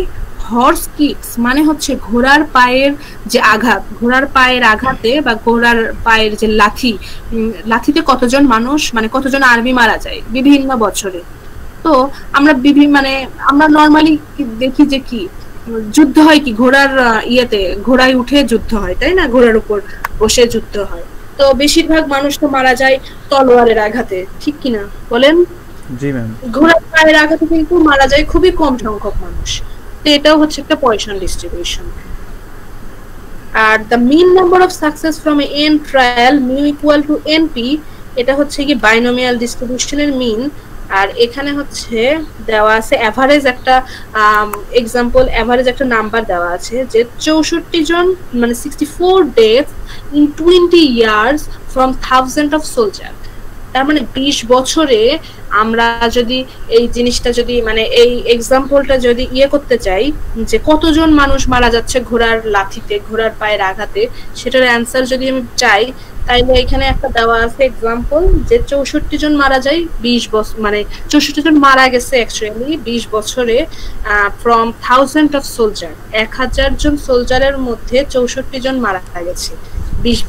S1: হর্স কিডস মানে হচ্ছে ঘোড়ার পায়ের যে আঘাত, ঘোড়ার পায়ের আঘাতে বা ঘোড়ার পায়ের যে লাথিতে কতজন মানুষ মানে কতজন আর্মি মারা যায় বিভিন্ন বছরে। তো আমরা আমরা নরমালি দেখি যে কি যুদ্ধ হয় কি ঘোড়ায় উঠে যুদ্ধ হয়, তাই না? ঘোড়ার উপর বসে যুদ্ধ হয়। তো বেশিরভাগ মানুষ তো মারা যায় তলোয়ারের আঘাতে, ঠিক কিনা বলেন?
S2: জি ম্যাম।
S1: ঘোড়ার পায়ের আঘাতে কিন্তু মারা যায় খুবই কম সংখ্যক মানুষ। তো এটাও হচ্ছে একটা পয়সন ডিস্ট্রিবিউশন। আর the mean number of success from N trial mu equal to NP, এটা হচ্ছে কি বাইনোমিয়াল ডিস্ট্রিবিউশনের মিন। আর এখানে হচ্ছে দেওয়া আছে এভারেজ একটা এক্সাম্পল, এভারেজ একটা নাম্বার দেওয়া আছে যে 64 জন মানে 64 death in 20 years from thousand of soldier. তার মানে 20 বছরে আমরা যদি এই জিনিসটা যদি মানে এই এক্সাম্পলটা যদি করতে চাই যে কতজন মানুষ মারা যাচ্ছে ঘোড়ার লাথিতে, ঘোড়ার পায়ের আঘাতে, সেটার অ্যান্সার যদি আমি চাই, তাইলে এখানে একটা দেওয়া আছে এক্সাম্পল যে 64 জন মারা যায় 20 বছর, মানে 64 জন মারা গেছে অ্যাকচুয়ালি 20 বছরে ফ্রম থাউজেন্ড অফ সোলজার। 1000 জন সোলজারের মধ্যে 64 জন মারা গেছে 20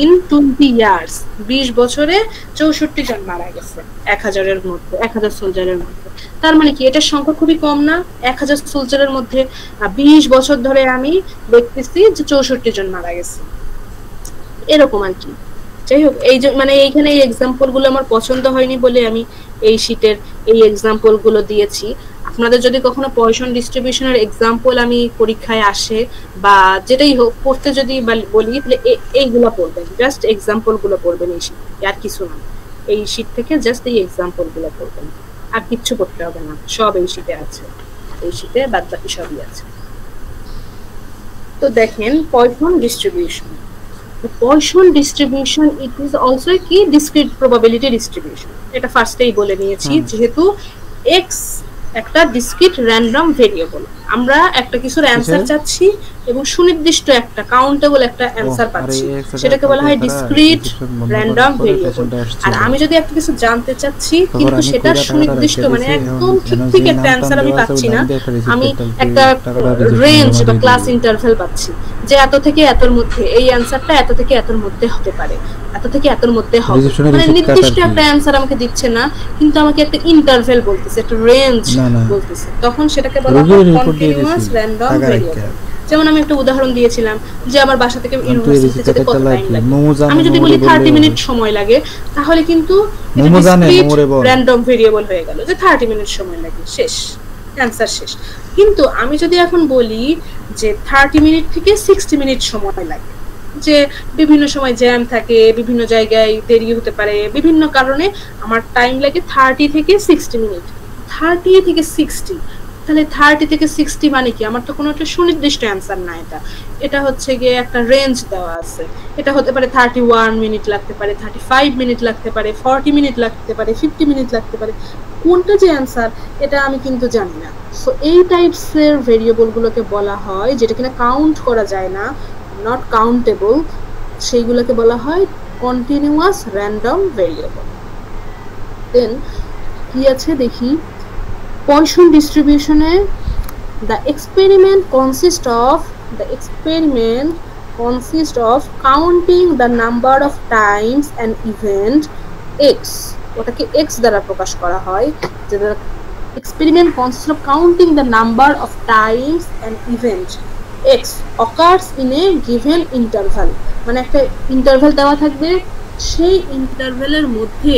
S1: ইন 20 ইয়ার্স, 20 বছরে 64 জন মারা গেছে 1000-এর মধ্যে, 1000 সোলজারের মধ্যে। তার মানে কি এটার সংখ্যা খুবই কম না? 1000 সোলজারের মধ্যে 20 বছর ধরে আমি দেখতেছি যে 64 জন মারা গেছে, এরকম আর কি। যাই হোক, এই যে মানে এইখানে এই এক্সাম্পল গুলো আমার পছন্দ হয়নি বলে আমি এই শীটের এই এক্সাম্পল গুলো দিয়েছি। আপনাদের যদি কখনো পয়সন ডিস্ট্রিবিউশনের এক্সাম্পল আমি পরীক্ষায় আসে বা যেটাই হোক পড়তে যদি বলি, তাহলে এইগুলো পড়বেন, জাস্ট এক্সাম্পল গুলো পড়বেন এই শীট, আর কিছু না। এই শীট থেকে জাস্ট এই এক্সাম্পল গুলো পড়বেন, আর কিচ্ছু করতে হবে না, সব এই শীটে আছে, এই শীটে বাদ বাকি সবই আছে। তো দেখেন poison distribution, Poisson distribution it is also a key discrete probability distribution, এটা ফার্স্টেই বলে নিয়েছি, যেহেতু x একটা ডিসক্রিট র্যান্ডম ভেরিয়েবল, আমরা একটা কিছুর অ্যানসার চাচ্ছি এবং সুনির্দিষ্ট একটা কাউন্টেবল একটা অ্যানসার পাচ্ছি, সেটাকে বলা হয় ডিসক্রিট র্যান্ডম ভেরিয়েবল। আর আমি যদি একটা কিছু জানতে চাচ্ছি কিন্তু সেটা সুনির্দিষ্ট মানে একদম ঠিক একটা অ্যানসার আমি পাচ্ছি না, আমি একটা রেঞ্জ বা ক্লাস ইন্টারভ্যাল পাচ্ছি যে এত থেকে এতর মধ্যে এই অ্যানসারটা এত থেকে এতর মধ্যে হতে পারে, এত থেকে এতর মধ্যে হবে, মানে নির্দিষ্ট একটা অ্যানসার আমাকে দিচ্ছে না, কিন্তু আমাকে একটা ইন্টারভ্যাল বলতেছে, একটা রেঞ্জ বলতেছে, তখন সেটাকে বলা হয় কন্টিনিউয়াস র্যান্ডম ভেরিয়েবল। যেমন আমি একটা উদাহরণ দিয়েছিলাম যে আমার বাসা থেকে ইউনিভার্সিটিতে যেতে কত টাইম লাগে, আমি যদি বলি 30 মিনিট সময় লাগে, তাহলে কিন্তু র্যান্ডম ভেরিয়েবল হয়ে গেল যে 30 মিনিট সময় লাগে, শেষ, অ্যানসার শেষ। কিন্তু আমি যদি এখন বলি যে 30 মিনিট থেকে 60 মিনিট সময় লাগে, যে বিভিন্ন সময় জ্যাম থাকে, বিভিন্ন জায়গায় দেরি হতে পারে, বিভিন্ন কারণে আমার টাইম লাগে 30 থেকে 60 মিনিট, 30 থেকে 60, তাহলে 30 থেকে 60 মানে কি? আমার তো কোনো একটা সুনির্দিষ্ট অ্যানসার না, এটা হচ্ছে গিয়ে একটা রেঞ্জ দেওয়া আছে, এটা হতে পারে 31 মিনিট লাগতে পারে, 35 মিনিট লাগতে পারে, 40 মিনিট লাগতে পারে, 50 মিনিট লাগতে পারে, কোনটা যে অ্যানসার এটা আমি কিন্তু জানি না। সো এই টাইপসের ভেরিয়েবলগুলোকে বলা হয়, যেটা কিনা কাউন্ট করা যায় না, নট কাউন্টেবল, সেইগুলোকে বলা হয় কন্টিনিউয়াস র্যান্ডম ভেরিয়েবল। দেন কি আছে দেখি, Poisson distribution the experiment consists of counting the number of times an event x, ওটাকে x দ্বারা প্রকাশ করা হয়, যে experiment consists of counting the number of times an event x occurs in a given interval, মানে একটা ইন্টারভ্যাল দেওয়া থাকবে, সেই ইন্টারভ্যালের মধ্যে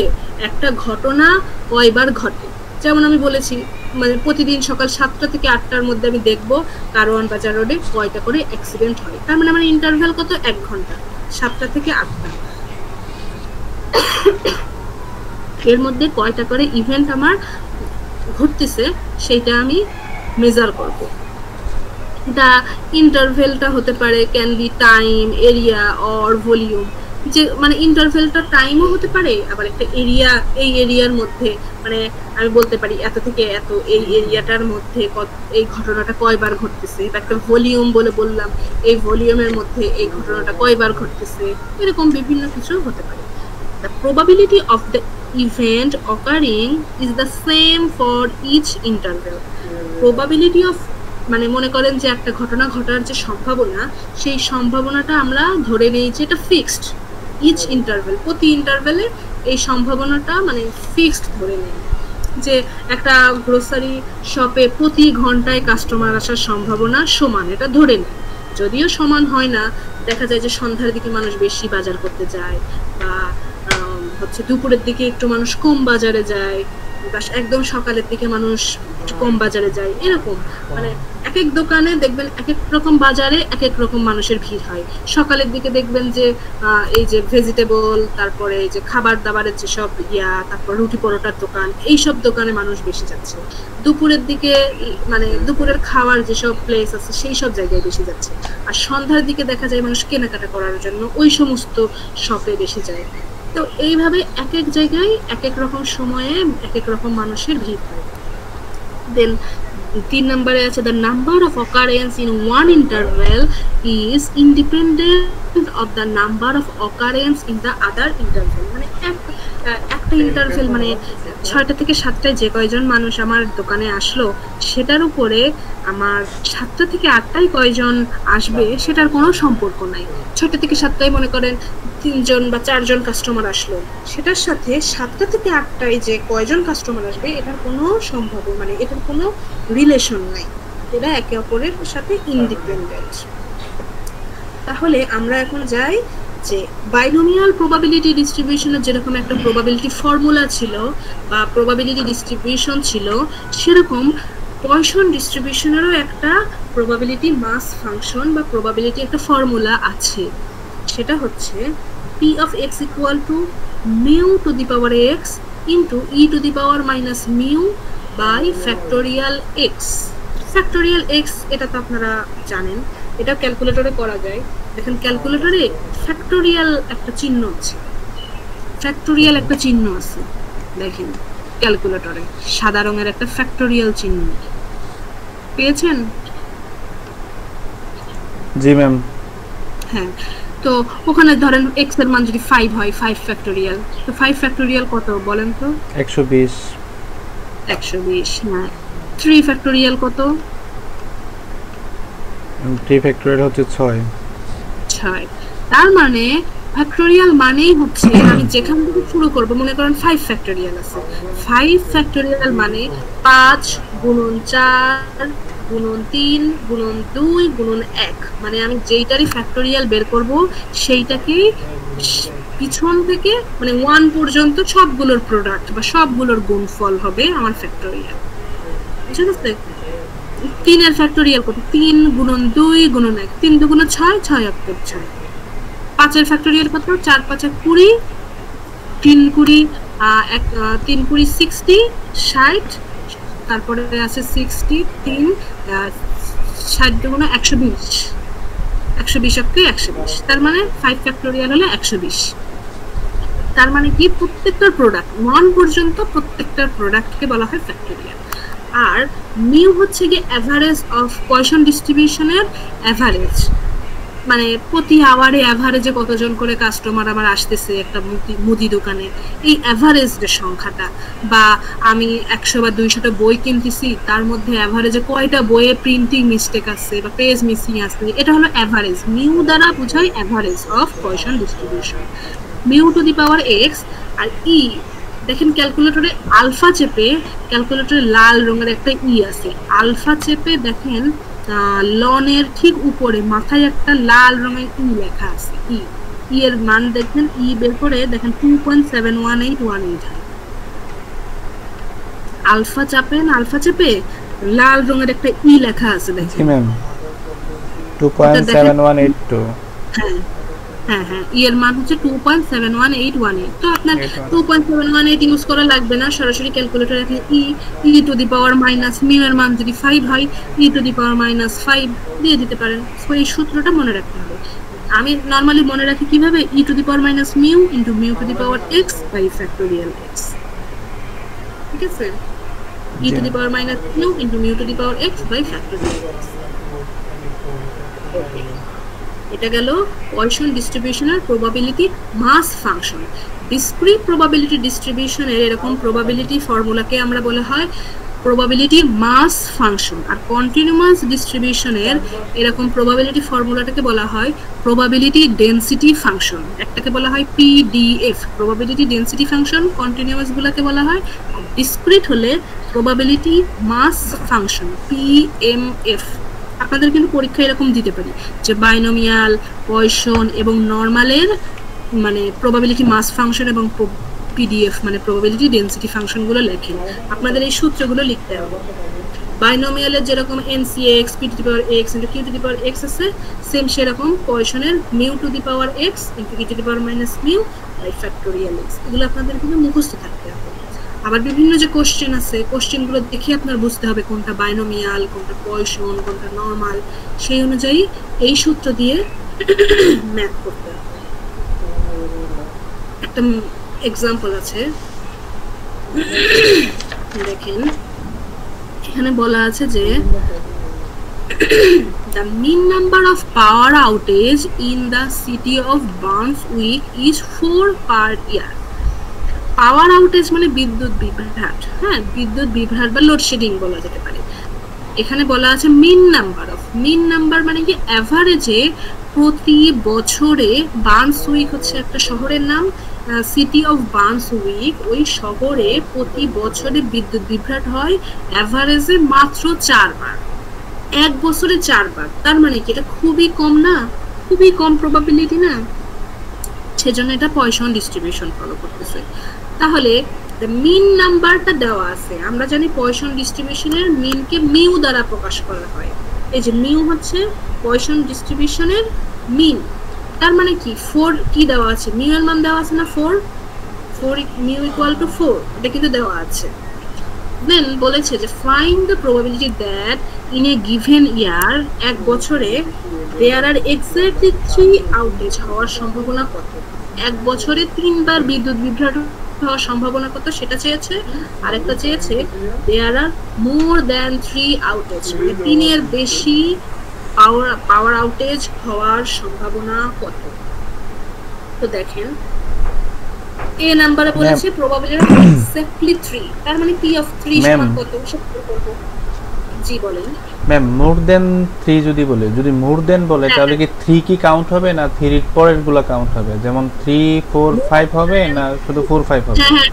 S1: একটা ঘটনা কয়বার ঘটে। যেমন আমি বলেছি মানে প্রতিদিন সকাল 7টা থেকে 8টার মধ্যে আমি দেখব কারওয়ান বাজার রোডে কয়টা করে অ্যাক্সিডেন্ট হয়, তার মানে আমার ইন্টারভ্যাল কত? 1 ঘন্টা, 7টা থেকে 8টা, এর মধ্যে কয়টা করে ইভেন্ট আমার ঘটতেছে সেইটা আমি মেজার করব। এটা ইন্টারভ্যালটা হতে পারে can be time, area or volume, যে মানে ইন্টারভ্যালটা টাইমও হতে পারে, আবার একটা এরিয়া, এই এরিয়ার মধ্যে মানে আমি বলতে পারি এত থেকে এত, এই এরিয়াটার মধ্যে এই ঘটনাটা কয়বার ঘটতেছে, এটা একটা ভলিউম বলে বললাম, এই ভলিউমের মধ্যে এই ঘটনাটা কয়বার ঘটতেছে, এরকম বিভিন্ন কিছু হতে পারে। The probability of the event occurring is the same for each interval. Probability of মানে মনে করেন যে একটা ঘটনা ঘটার যে সম্ভাবনা, সেই সম্ভাবনাটা আমরা ধরে নেই যে এটা ফিক্সড, ইচ ইন্টারভ্যাল, প্রতি ইন্টারভ্যালে এই সম্ভাবনাটা মানে ফিক্সড ধরে নেই, যে একটা গ্রোসারি শপে প্রতি ঘন্টায় কাস্টমার আসার সম্ভাবনা সমান, এটা ধরে নেই। যদিও সমান হয় না, দেখা যায় যে সন্ধ্যার দিকে মানুষ বেশি বাজার করতে যায়, বা হচ্ছে দুপুরের দিকে একটু মানুষ কম বাজারে যায়, একদম সকালের দিকে মানুষ কম বাজারে যায়, এরকম মানে এক এক দোকানে দেখবেন এক এক রকম বাজারে এক এক রকম মানুষের ভিড় হয়। সকালের দিকে দেখবেন যে এই যে ভেজিটেবল, তারপরে এই যে খাবার দাবারের যেসব তারপর রুটি পরোটার দোকান, এইসব দোকানে মানুষ বেশি যাচ্ছে। দুপুরের দিকে মানে দুপুরের খাওয়ার যেসব প্লেস আছে সেই সব জায়গায় বেশি যাচ্ছে। আর সন্ধ্যার দিকে দেখা যায় মানুষ কেনাকাটা করার জন্য ওই সমস্ত শপে বেশি যায়। তো এইভাবে এক এক জায়গায় এক এক রকম সময়ে এক এক রকম মানুষের ভিড় হয়। দেন 3 নম্বরে আছে the number of occurrence in one interval is independent of the number of occurrence in the other interval। মানে একটা ইন্টারভেল মানে 6টা থেকে 7টায় যে কয়জন মানুষ আমার দোকানে আসলো সেটার উপরে আমার 7টা থেকে 8টায় কয়জন আসবে সেটার কোনো সম্পর্ক নাই। 6টা থেকে 7টায় মনে করেন 3জন বা 4জন কাস্টমার আসলো, সেটার সাথে 7টা থেকে 8টায় যে কয়জন কাস্টমার আসবে এটার কোনো সম্ভাবনা মানে এটার কোনো রিলেশন নাই, এরা একে অপরের সাথে ইন্ডিপেন্ডেন্ট। তাহলে আমরা এখন যাই যে বাইনোমিয়াল প্রবাবিলিটি ডিস্ট্রিবিউশনের যেরকম একটা প্রবাবিলিটি ফর্মুলা ছিল বা প্রবাবিলিটি ডিস্ট্রিবিউশন ছিল, সেরকম পয়সন ডিস্ট্রিবিউশনেরও একটা প্রবাবিলিটি মাস ফাংশন বা প্রবাবিলিটি একটা ফর্মুলা আছে। সেটা হচ্ছে p of x equal to mu to the power x into e to the power minus mu by factorial x। factorial x এটা তো আপনারা জানেন, এটা ক্যালকুলেটরে করা যায়। দেখেন ক্যালকুলেটরে ফ্যাক্টোরিয়াল একটা চিহ্ন আছে, ফ্যাক্টোরিয়াল একটা চিহ্ন আছে, দেখেন ক্যালকুলেটরে সাদা রঙের একটা ফ্যাক্টোরিয়াল চিহ্ন পেয়েছেন?
S2: জি ম্যাম। হ্যাঁ,
S1: তো ওখানে ধরেন x এর মান যদি 5 হয়, 5 ফ্যাক্টোরিয়াল, তো 5 ফ্যাক্টোরিয়াল কত বলেন তো?
S2: 120।
S1: 120। হ্যাঁ, 3 ফ্যাক্টোরিয়াল কত?
S2: 3 ফ্যাক্টোরিয়াল হচ্ছে 6।
S1: তার মানে ফ্যাক্টোরিয়াল মানেই হচ্ছে আমি যেখান থেকে শুরু করব, মনে করেন 5 ফ্যাক্টোরিয়াল আছে, 5 ফ্যাক্টোরিয়াল মানে 5 গুণন 4 গুণন 3 গুণন 2 গুণন 1, মানে আমি যেইটারই ফ্যাক্টোরিয়াল বের করব সেইটাকে পিছন থেকে মানে 1 পর্যন্ত সবগুলোর প্রোডাক্ট বা সবগুলোর গুণফল হবে আমার ফ্যাক্টোরিয়াল। বুঝতে পারছেন? 3 এর ফ্যাক্টোরিয়াল কত? 3 গুণন 2 গুণন 1, 3 দুগুণ 6, 6 অক্টেভ 6। 5 এর ফ্যাক্টোরিয়াল কত? 4 5 20, 3 20 3 20 60, 60, তারপরে আছে 60, 3 60 দুগুণ 120, 120 অক্টেভ 120। তার মানে 5 ফ্যাক্টোরিয়াল হলো 120। তার মানে কি প্রত্যেকটার প্রোডাক্ট 1 পর্যন্ত প্রত্যেকটার প্রোডাক্টকে বলা হয় ফ্যাক্টোরিয়াল। আর মিউ হচ্ছে কি এভারেজ অফ পয়সন ডিস্ট্রিবিউশনের এভারেজ, মানে প্রতি আওয়ারে এভারেজে কতজন করে কাস্টমার আমার আসতেছে একটা মুদি দোকানে, এই এভারেজের সংখ্যাটা। বা আমি 100 বা 200টা বই কিনতেছি, তার মধ্যে এভারেজে কয়টা বইয়ে প্রিন্টিং মিস্টেক আছে বা পেজ মিসিং আছে, এটা হলো এভারেজ। মিউ দ্বারা বোঝায় average of Poisson distribution, mu to the power x. আর ই দেখেন ক্যালকুলেটরে আলফা চেপে, ক্যালকুলেটরে লাল রঙের একটা ই আছে, আলফা চেপে দেখেন লনের ঠিক উপরে মাথায় একটা লাল রঙের ই লেখা আছে, ই এর মান দেখেন, ই বের করে দেখেন 2.71818 হয়। আলফা চাপেন, আলফা চেপে লাল রঙের একটা ই লেখা আছে দেখেন ম্যাম,
S2: 2.7182।
S1: হ্যাঁ হ্যাঁ হ্যাঁ, এর মান হচ্ছে 2.71818। তো আপনার 2.718 ইউজ করা লাগবে না, সরাসরি ক্যালকুলেটরে আপনি e to the power minus mu এর মান যদি 5 হয়, ই টু দি পাওয়ার মাইনাস 5 দিয়ে দিতে পারেন। সো এই সূত্রটা মনে রাখতে হবে। আমি নরমালি মনে রাখি কিভাবে, e to the power minus mu into mu to the power x by factorial x. ঠিক আছে, e to the power minus mu into mu to the power x by factorial x. Okay, এটা গেল পয়সন ডিস্ট্রিবিউশনের probability mass function. Discrete probability ডিস্ট্রিবিউশনের এরকম প্রবাবিলিটি ফর্মুলাকে আমরা বলা হয় প্রবাবিলিটি মাস ফাংশন। আর কন্টিনিউয়াস ডিস্ট্রিবিউশনের এরকম প্রবাবিলিটি ফর্মুলাটাকে বলা হয় প্রবাবিলিটি ডেনসিটি ফাংশন। একটাকে বলা হয় PDF, probability density function, continuous গুলাকে বলা হয়। আর ডিসক্রিট হলে প্রবাবিলিটি মাস ফাংশন, পিএমএফ। আপনাদের কিন্তু পরীক্ষা এরকম দিতে পারি যে বাইনোমিয়াল, পয়সন এবং নরমালের মানে প্রবাবিলিটি মাস ফাংশন এবং পিডিএফ মানে প্রবাবিলিটি ডেনসিটি ফাংশনগুলো লেখেন, আপনাদের এই সূত্রগুলো লিখতে হবে। বাইনোমিয়ালের যেরকম NCX p to the power x into q to the power x আছে, সেম সেরকম পয়সনের mu to the power x into e to the power minus mu by factorial x, এগুলো আপনাদের কিন্তু মুখস্থ থাকতে হবে। আবার বিভিন্ন যে কোশ্চেন আছে, কোশ্চেনগুলো দেখে আপনার বুঝতে হবে কোনটা বাইনোমিয়াল, কোনটা পয়সন, কোনটা নরমাল, সেই অনুযায়ী এই সূত্র দিয়ে ম্যাথ করতে হবে। একটা এক্সাম্পল আছে, দেখেন এখানে বলা আছে যে the mean number of power outage in the city of Brunswick is 4 per year. Power outage মানে বিদ্যুৎ বিভ্রাট, হ্যাঁ বিদ্যুৎ বিভ্রাট বা লোডশেডিং বলা যেতে পারে। এখানে বলা আছে মিন নাম্বার মানে কি এভারেজে প্রতি বছরে, বার্নসউইক হচ্ছে একটা শহরের নাম, সিটি অফ বার্নসউইক, ওই শহরে প্রতি বছরে বিদ্যুৎ বিভ্রাট হয় এভারেজে মাত্র 4 বার, এক বছরে 4 বার। তার মানে কি এটা খুবই কম না, খুবই কম প্রবাবিলিটি না, সেজন্য এটা পয়সন ডিস্ট্রিবিউশন ফলো করতেছে। তাহলে মিন নাম্বারটা দেওয়া আছে, আমরা জানি পয়সন ডিস্ট্রিবিউশনের মিনকে মিউ দ্বারা প্রকাশ করা হয়। এই যে মিউ হচ্ছে পয়সন ডিস্ট্রিবিউশনের মিন, তার মানে কি 4 কি দেওয়া আছে, মিউ এর মান দেওয়া আছে না 4 মিউ ইকুয়াল টু 4, এটা কিন্তু দেওয়া আছে। দেন বলেছে যে find the probability that in a given year, এক বছরে দেয়ার আর এক্স্যাক্টলি 3 আউটেজ হওয়ার সম্ভাবনা কত, এক বছরে 3 বার বিদ্যুৎ বিভ্রাট হওয়ার সম্ভাবনা কত সেটা চেয়েছে। আরেকটা চেয়েছে দেয়ার আর মোর দ্যান 3 আউটেজ, মানে 3 এর বেশি পাওয়ার আউটেজ হওয়ার সম্ভাবনা কত। তো দেখেন এ নাম্বারে বলেছে প্রবাবিলিটি এক্স্যাক্টলি 3, তার মানে p অফ 3 সমান কত সেটা করব। জি বলেন
S2: ম্যাম। মোর দেন 3 যদি বলে, যদি মোর দেন বলে তাহলে কি 3 কি কাউন্ট হবে না 3 এর পরের গুলো কাউন্ট হবে, যেমন 3 4 5 হবে না শুধু 4 5 হবে?
S1: হ্যাঁ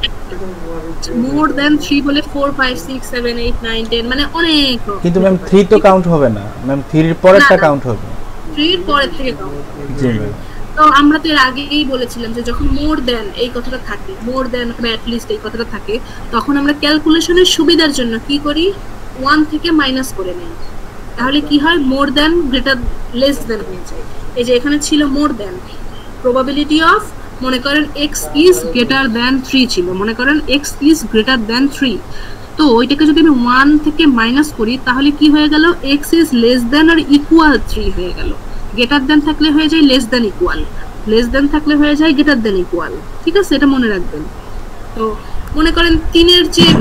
S1: মোর দেন 3 বলে 4 5 6 7 8 9 10 মানে অনেক। কিন্তু
S2: ম্যাম 3 তো কাউন্ট হবে না ম্যাম, 3 এর পরেরটা কাউন্ট হবে।
S1: 3 এর পরের থেকে কাউন্ট হবে।
S2: জি ম্যাম।
S1: তো আমরা তো এর আগেই বলেছিলাম যে যখন মোর দেন এই কথাটা থাকে, মোর দেন বা অ্যাট লিস্ট এই কথাটা থাকে, তখন আমরা ক্যালকুলেশনের সুবিধার জন্য কি করি 1 থেকে মাইনাস করে নেই, তাহলে কি হয় মোর দেন গ্রেটার লেস দেন হয়ে যায়। এই যে এখানে ছিল মোর দেন, প্রবাবিলিটি অফ মনে করেন x ইজ গ্রেটার দেন 3 ছিল, মনে করেন x ইজ গ্রেটার দেন 3, তো ওইটাকে যদি আমি 1 থেকে মাইনাস করি তাহলে কি হয়ে গেল x is less than or equal 3 হয়ে গেল। গ্রেটার দেন থাকলে হয়ে যায় less than equal, less than থাকলে হয়ে যায় গ্রেটার দেন ইকুয়াল, ঠিক আছে এটা মনে রাখবেন। তো মনে করেন 3 এর চেয়ে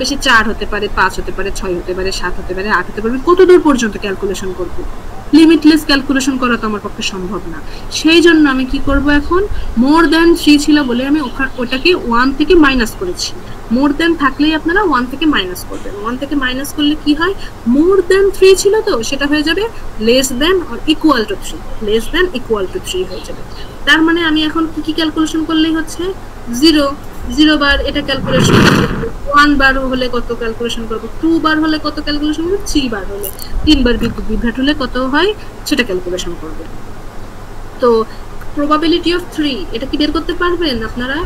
S1: বেশি 4 হতে পারে, 5 হতে পারে, 6 হতে পারে, 7 হতে পারে, 8 হতে পারে, কত দূর পর্যন্ত ক্যালকুলেশন করব, লিমিটলেস ক্যালকুলেশন করা তো আমার পক্ষে সম্ভব না। সেই জন্য আমি কি করব, এখন মোর দেন 3 ছিল বলে আমি ওটাকে 1 থেকে মাইনাস করেছি। মোর দেন থাকলেই আপনারা 1 থেকে মাইনাস করবেন, 1 থেকে মাইনাস করলে কি হয়, মোর দেন 3 ছিল তো সেটা হয়ে যাবে less than or equal to 3, less than equal to 3 হয়ে যাবে। তার মানে আমি এখন কি ক্যালকুলেশন করলেই হচ্ছে 0 বার এটা ক্যালকুলেশন করব, 1 বার হলে কত ক্যালকুলেশন করব, 2 বার হলে কত ক্যালকুলেশন করব, 3 বার হলে, 3 বার বিদ্যুৎ বিভ্রাট হলে কত হয় সেটা ক্যালকুলেশন করব। তো প্রবাবিলিটি অফ 3 এটা কি বের করতে পারবেন আপনারা,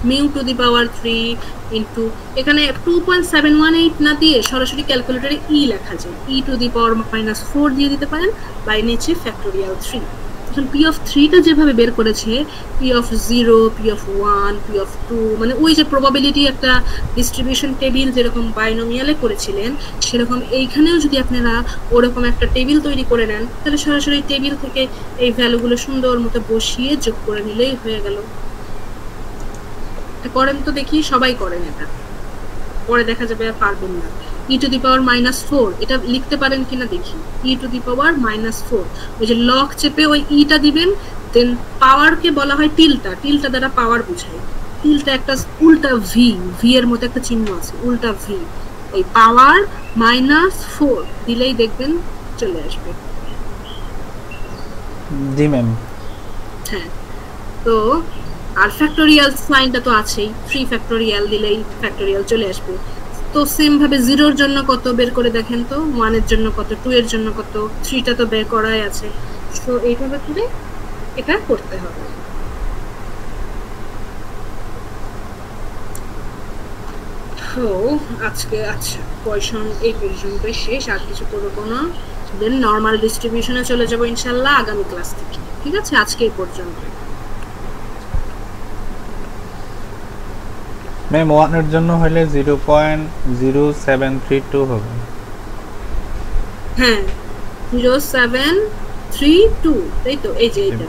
S1: mu to the power 3 into এখানে 2.718 না দিয়ে সরাসরি ক্যালকুলেটরে ই লেখা যায়, ই টু দি পাওয়ার -4 দিয়ে দিতে পারেন, বাই নিচে ফ্যাক্টোরিয়াল 3। এখন p অফ 3 টা যেভাবে বের করেছে, p of 0, p of 1, p of 2, মানে ওই যে প্রবাবিলিটি একটা ডিস্ট্রিবিউশন টেবিল যেরকম বাইনোমিয়ালে করেছিলেন, সেরকম এইখানেও যদি আপনারা ওরকম একটা টেবিল তৈরি করে নেন তাহলে সরাসরি টেবিল থেকে এই ভ্যালুগুলো সুন্দর মতো বসিয়ে যোগ করে নিলেই হয়ে গেল। এটা করেন তো দেখি, সবাই করেন এটা, পরে দেখা যাবে আর পারবেন না। e টু দি পাওয়ার -4 এটা লিখতে পারেন কিনা দেখি, e টু দি পাওয়ার -4, ওই যে লক চেপে ওই ইটা দিবেন, দেন পাওয়ারকে বলা হয় টিলটা, টিলটা দ্বারা পাওয়ার বোঝায়, টিলটা একটা উল্টা ভি এর মতো একটা চিহ্ন আছে, উল্টা ভি, ওই পাওয়ার -4 দিলেই দেখবেন চলে আসবে।
S2: জি ম্যাম।
S1: হ্যাঁ, তো আর ফ্যাক্টোরিয়াল সাইনটা তো আছেই, 3 ফ্যাক্টোরিয়াল দিলেই ফ্যাক্টোরিয়াল চলে আসবে। তো সেম ভাবে 0 এর জন্য কত বের করে দেখেন তো, 1 এর জন্য কত, 2 এর জন্য কত, 3 টা তো বের করাই আছে। তো এইভাবে করে এটা করতে হবে। সো আজকে আচ্ছা কোয়েশন এই পর্যন্ত শেষ, আর কিছু করবো না, দেন নরমাল ডিস্ট্রিবিউশনে চলে যাব ইনশাআল্লাহ আগামী ক্লাস থেকে। ঠিক আছে, আজকে এই পর্যন্ত।
S2: ম্যাম 1 এর জন্য হলে 0.0732 হবে।
S1: হ্যাঁ 0732, তাই তো, এই যে এটা,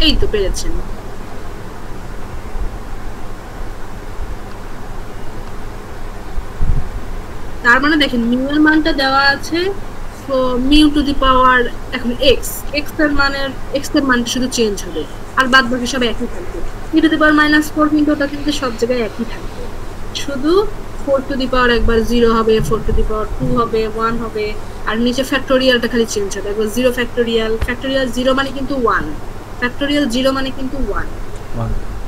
S1: এই তো পেরেছেন। তার মানে দেখেন মিউ এর মানটা দেওয়া আছে, সো মিউ টু দি পাওয়ার এখন এক্স, এক্স এর মানটা শুধু চেঞ্জ হবে, আর বাদ বাকি সব একই থাকবে। ই টু দি পাওয়ার -4 কিন্তু ওটা কিন্তু সব জায়গায় একই থাকবে, শুধু 4 টু দি পাওয়ার একবার 0 হবে, 4 টু দি পাওয়ার 2 হবে, 1 হবে, আর নিচে ফ্যাক্টোরিয়ালটা খালি চেঞ্জ হবে, একবার 0 ফ্যাক্টোরিয়াল, ফ্যাক্টোরিয়াল 0 মানে কিন্তু 1, ফ্যাক্টোরিয়াল 0 মানে কিন্তু 1,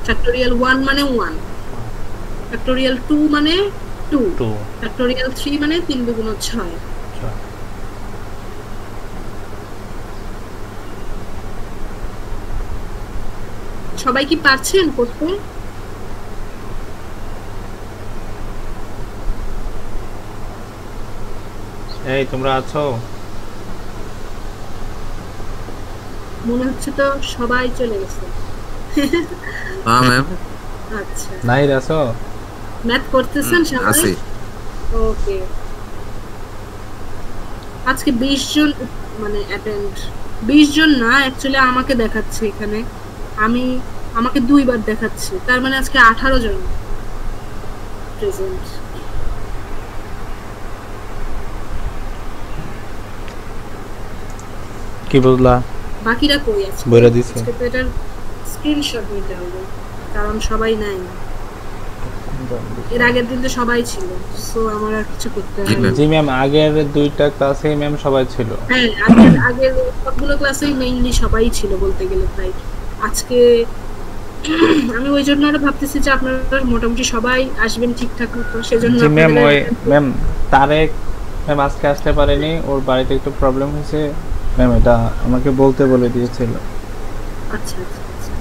S1: ফ্যাক্টোরিয়াল 1 মানে 1, ফ্যাক্টোরিয়াল 2 মানে 2, ফ্যাক্টোরিয়াল 3 মানে 3 দুগুণ 6। সবাই কি পারছেন করতে?
S2: এই তোমরা আছো?
S1: মনে হচ্ছে তো সবাই চলে গেছে।
S6: হ্যাঁ ম্যাম।
S1: আচ্ছা,
S2: নাই আছো?
S1: ম্যাথ করতেছেন সবাই?
S6: আছি।
S1: ওকে, আজকে 20 জন মানে অ্যাটেন্ড, 20 জন না অ্যাকচুয়ালি আমাকে দেখাচ্ছে এখানে, আমাকে 2 বার দেখাচ্ছে, তার মানে আজকে 18 জন প্রেজেন্ট।
S2: কি বুঝলা?
S1: বাকিরা কই আছে?
S2: বইরা দিছে।
S1: আজকে তো এটার স্ক্রিনশট নিতে হবে, কারণ সবাই নাই, এর আগের দিন তো সবাই ছিল, সো আমার আর কিছু করতে হবে না।
S2: জি ম্যাম, আগের 2টা ক্লাসে ম্যাম সবাই ছিল।
S1: হ্যাঁ আগের সবগুলো ক্লাসেই মেইনলি সবাই ছিল বলতে গেলে, তাই আজকে আমি ওই জন্য আরো ভাবতেছি যে আপনারা মোটামুটি সবাই আসবেন ঠিকঠাক মতো, সেজন্য
S2: জি ম্যাম, ওই ম্যাম তারেক ম্যাম আজকে আসতে পারেনি, ওর বাড়িতে একটু প্রবলেম হয়েছে ম্যাম, এটা আমাকে বলতে বলে দিয়েছিল।
S1: আচ্ছা আচ্ছা আচ্ছা।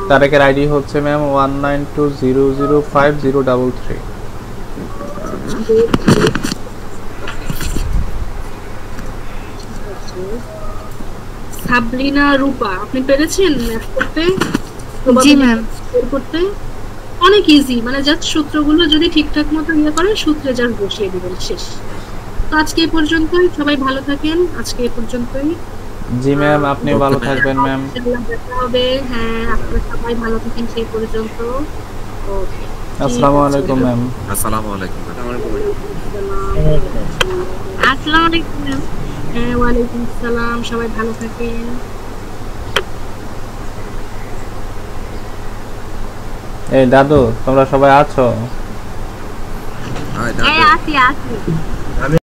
S2: তারেকের আইডি হচ্ছে ম্যাম 192005033।
S1: সাবরিনা রূপা, আপনি পেরেছেন ম্যাথ করতে?
S4: জি ম্যাম।
S1: করতে অনেক ইজি, মানে জাস্ট সূত্রগুলো যদি ঠিকঠাক মতো ইয়ে করেন, সূত্রে জাস্ট বসিয়ে দিবেন, শেষ। তো আজকে এই পর্যন্তই, সবাই ভালো থাকেন, আজকে এই পর্যন্তই।
S2: জি ম্যাম, আপনি ভালো থাকবেন ম্যাম।
S1: দেখা হবে, হ্যাঁ আপনারা সবাই ভালো থাকেন সেই পর্যন্ত। ওকে,
S2: আসসালামু আলাইকুম ম্যাম।
S6: আসসালামু আলাইকুম।
S4: আসসালামু আলাইকুম ম্যাম।
S1: হ্যাঁ ওয়ালাইকুম আসসালাম, সবাই ভালো থাকেন।
S2: এই দাদু, তোমরা সবাই আছো?
S6: হ্যাঁ
S4: এই আসি আসি।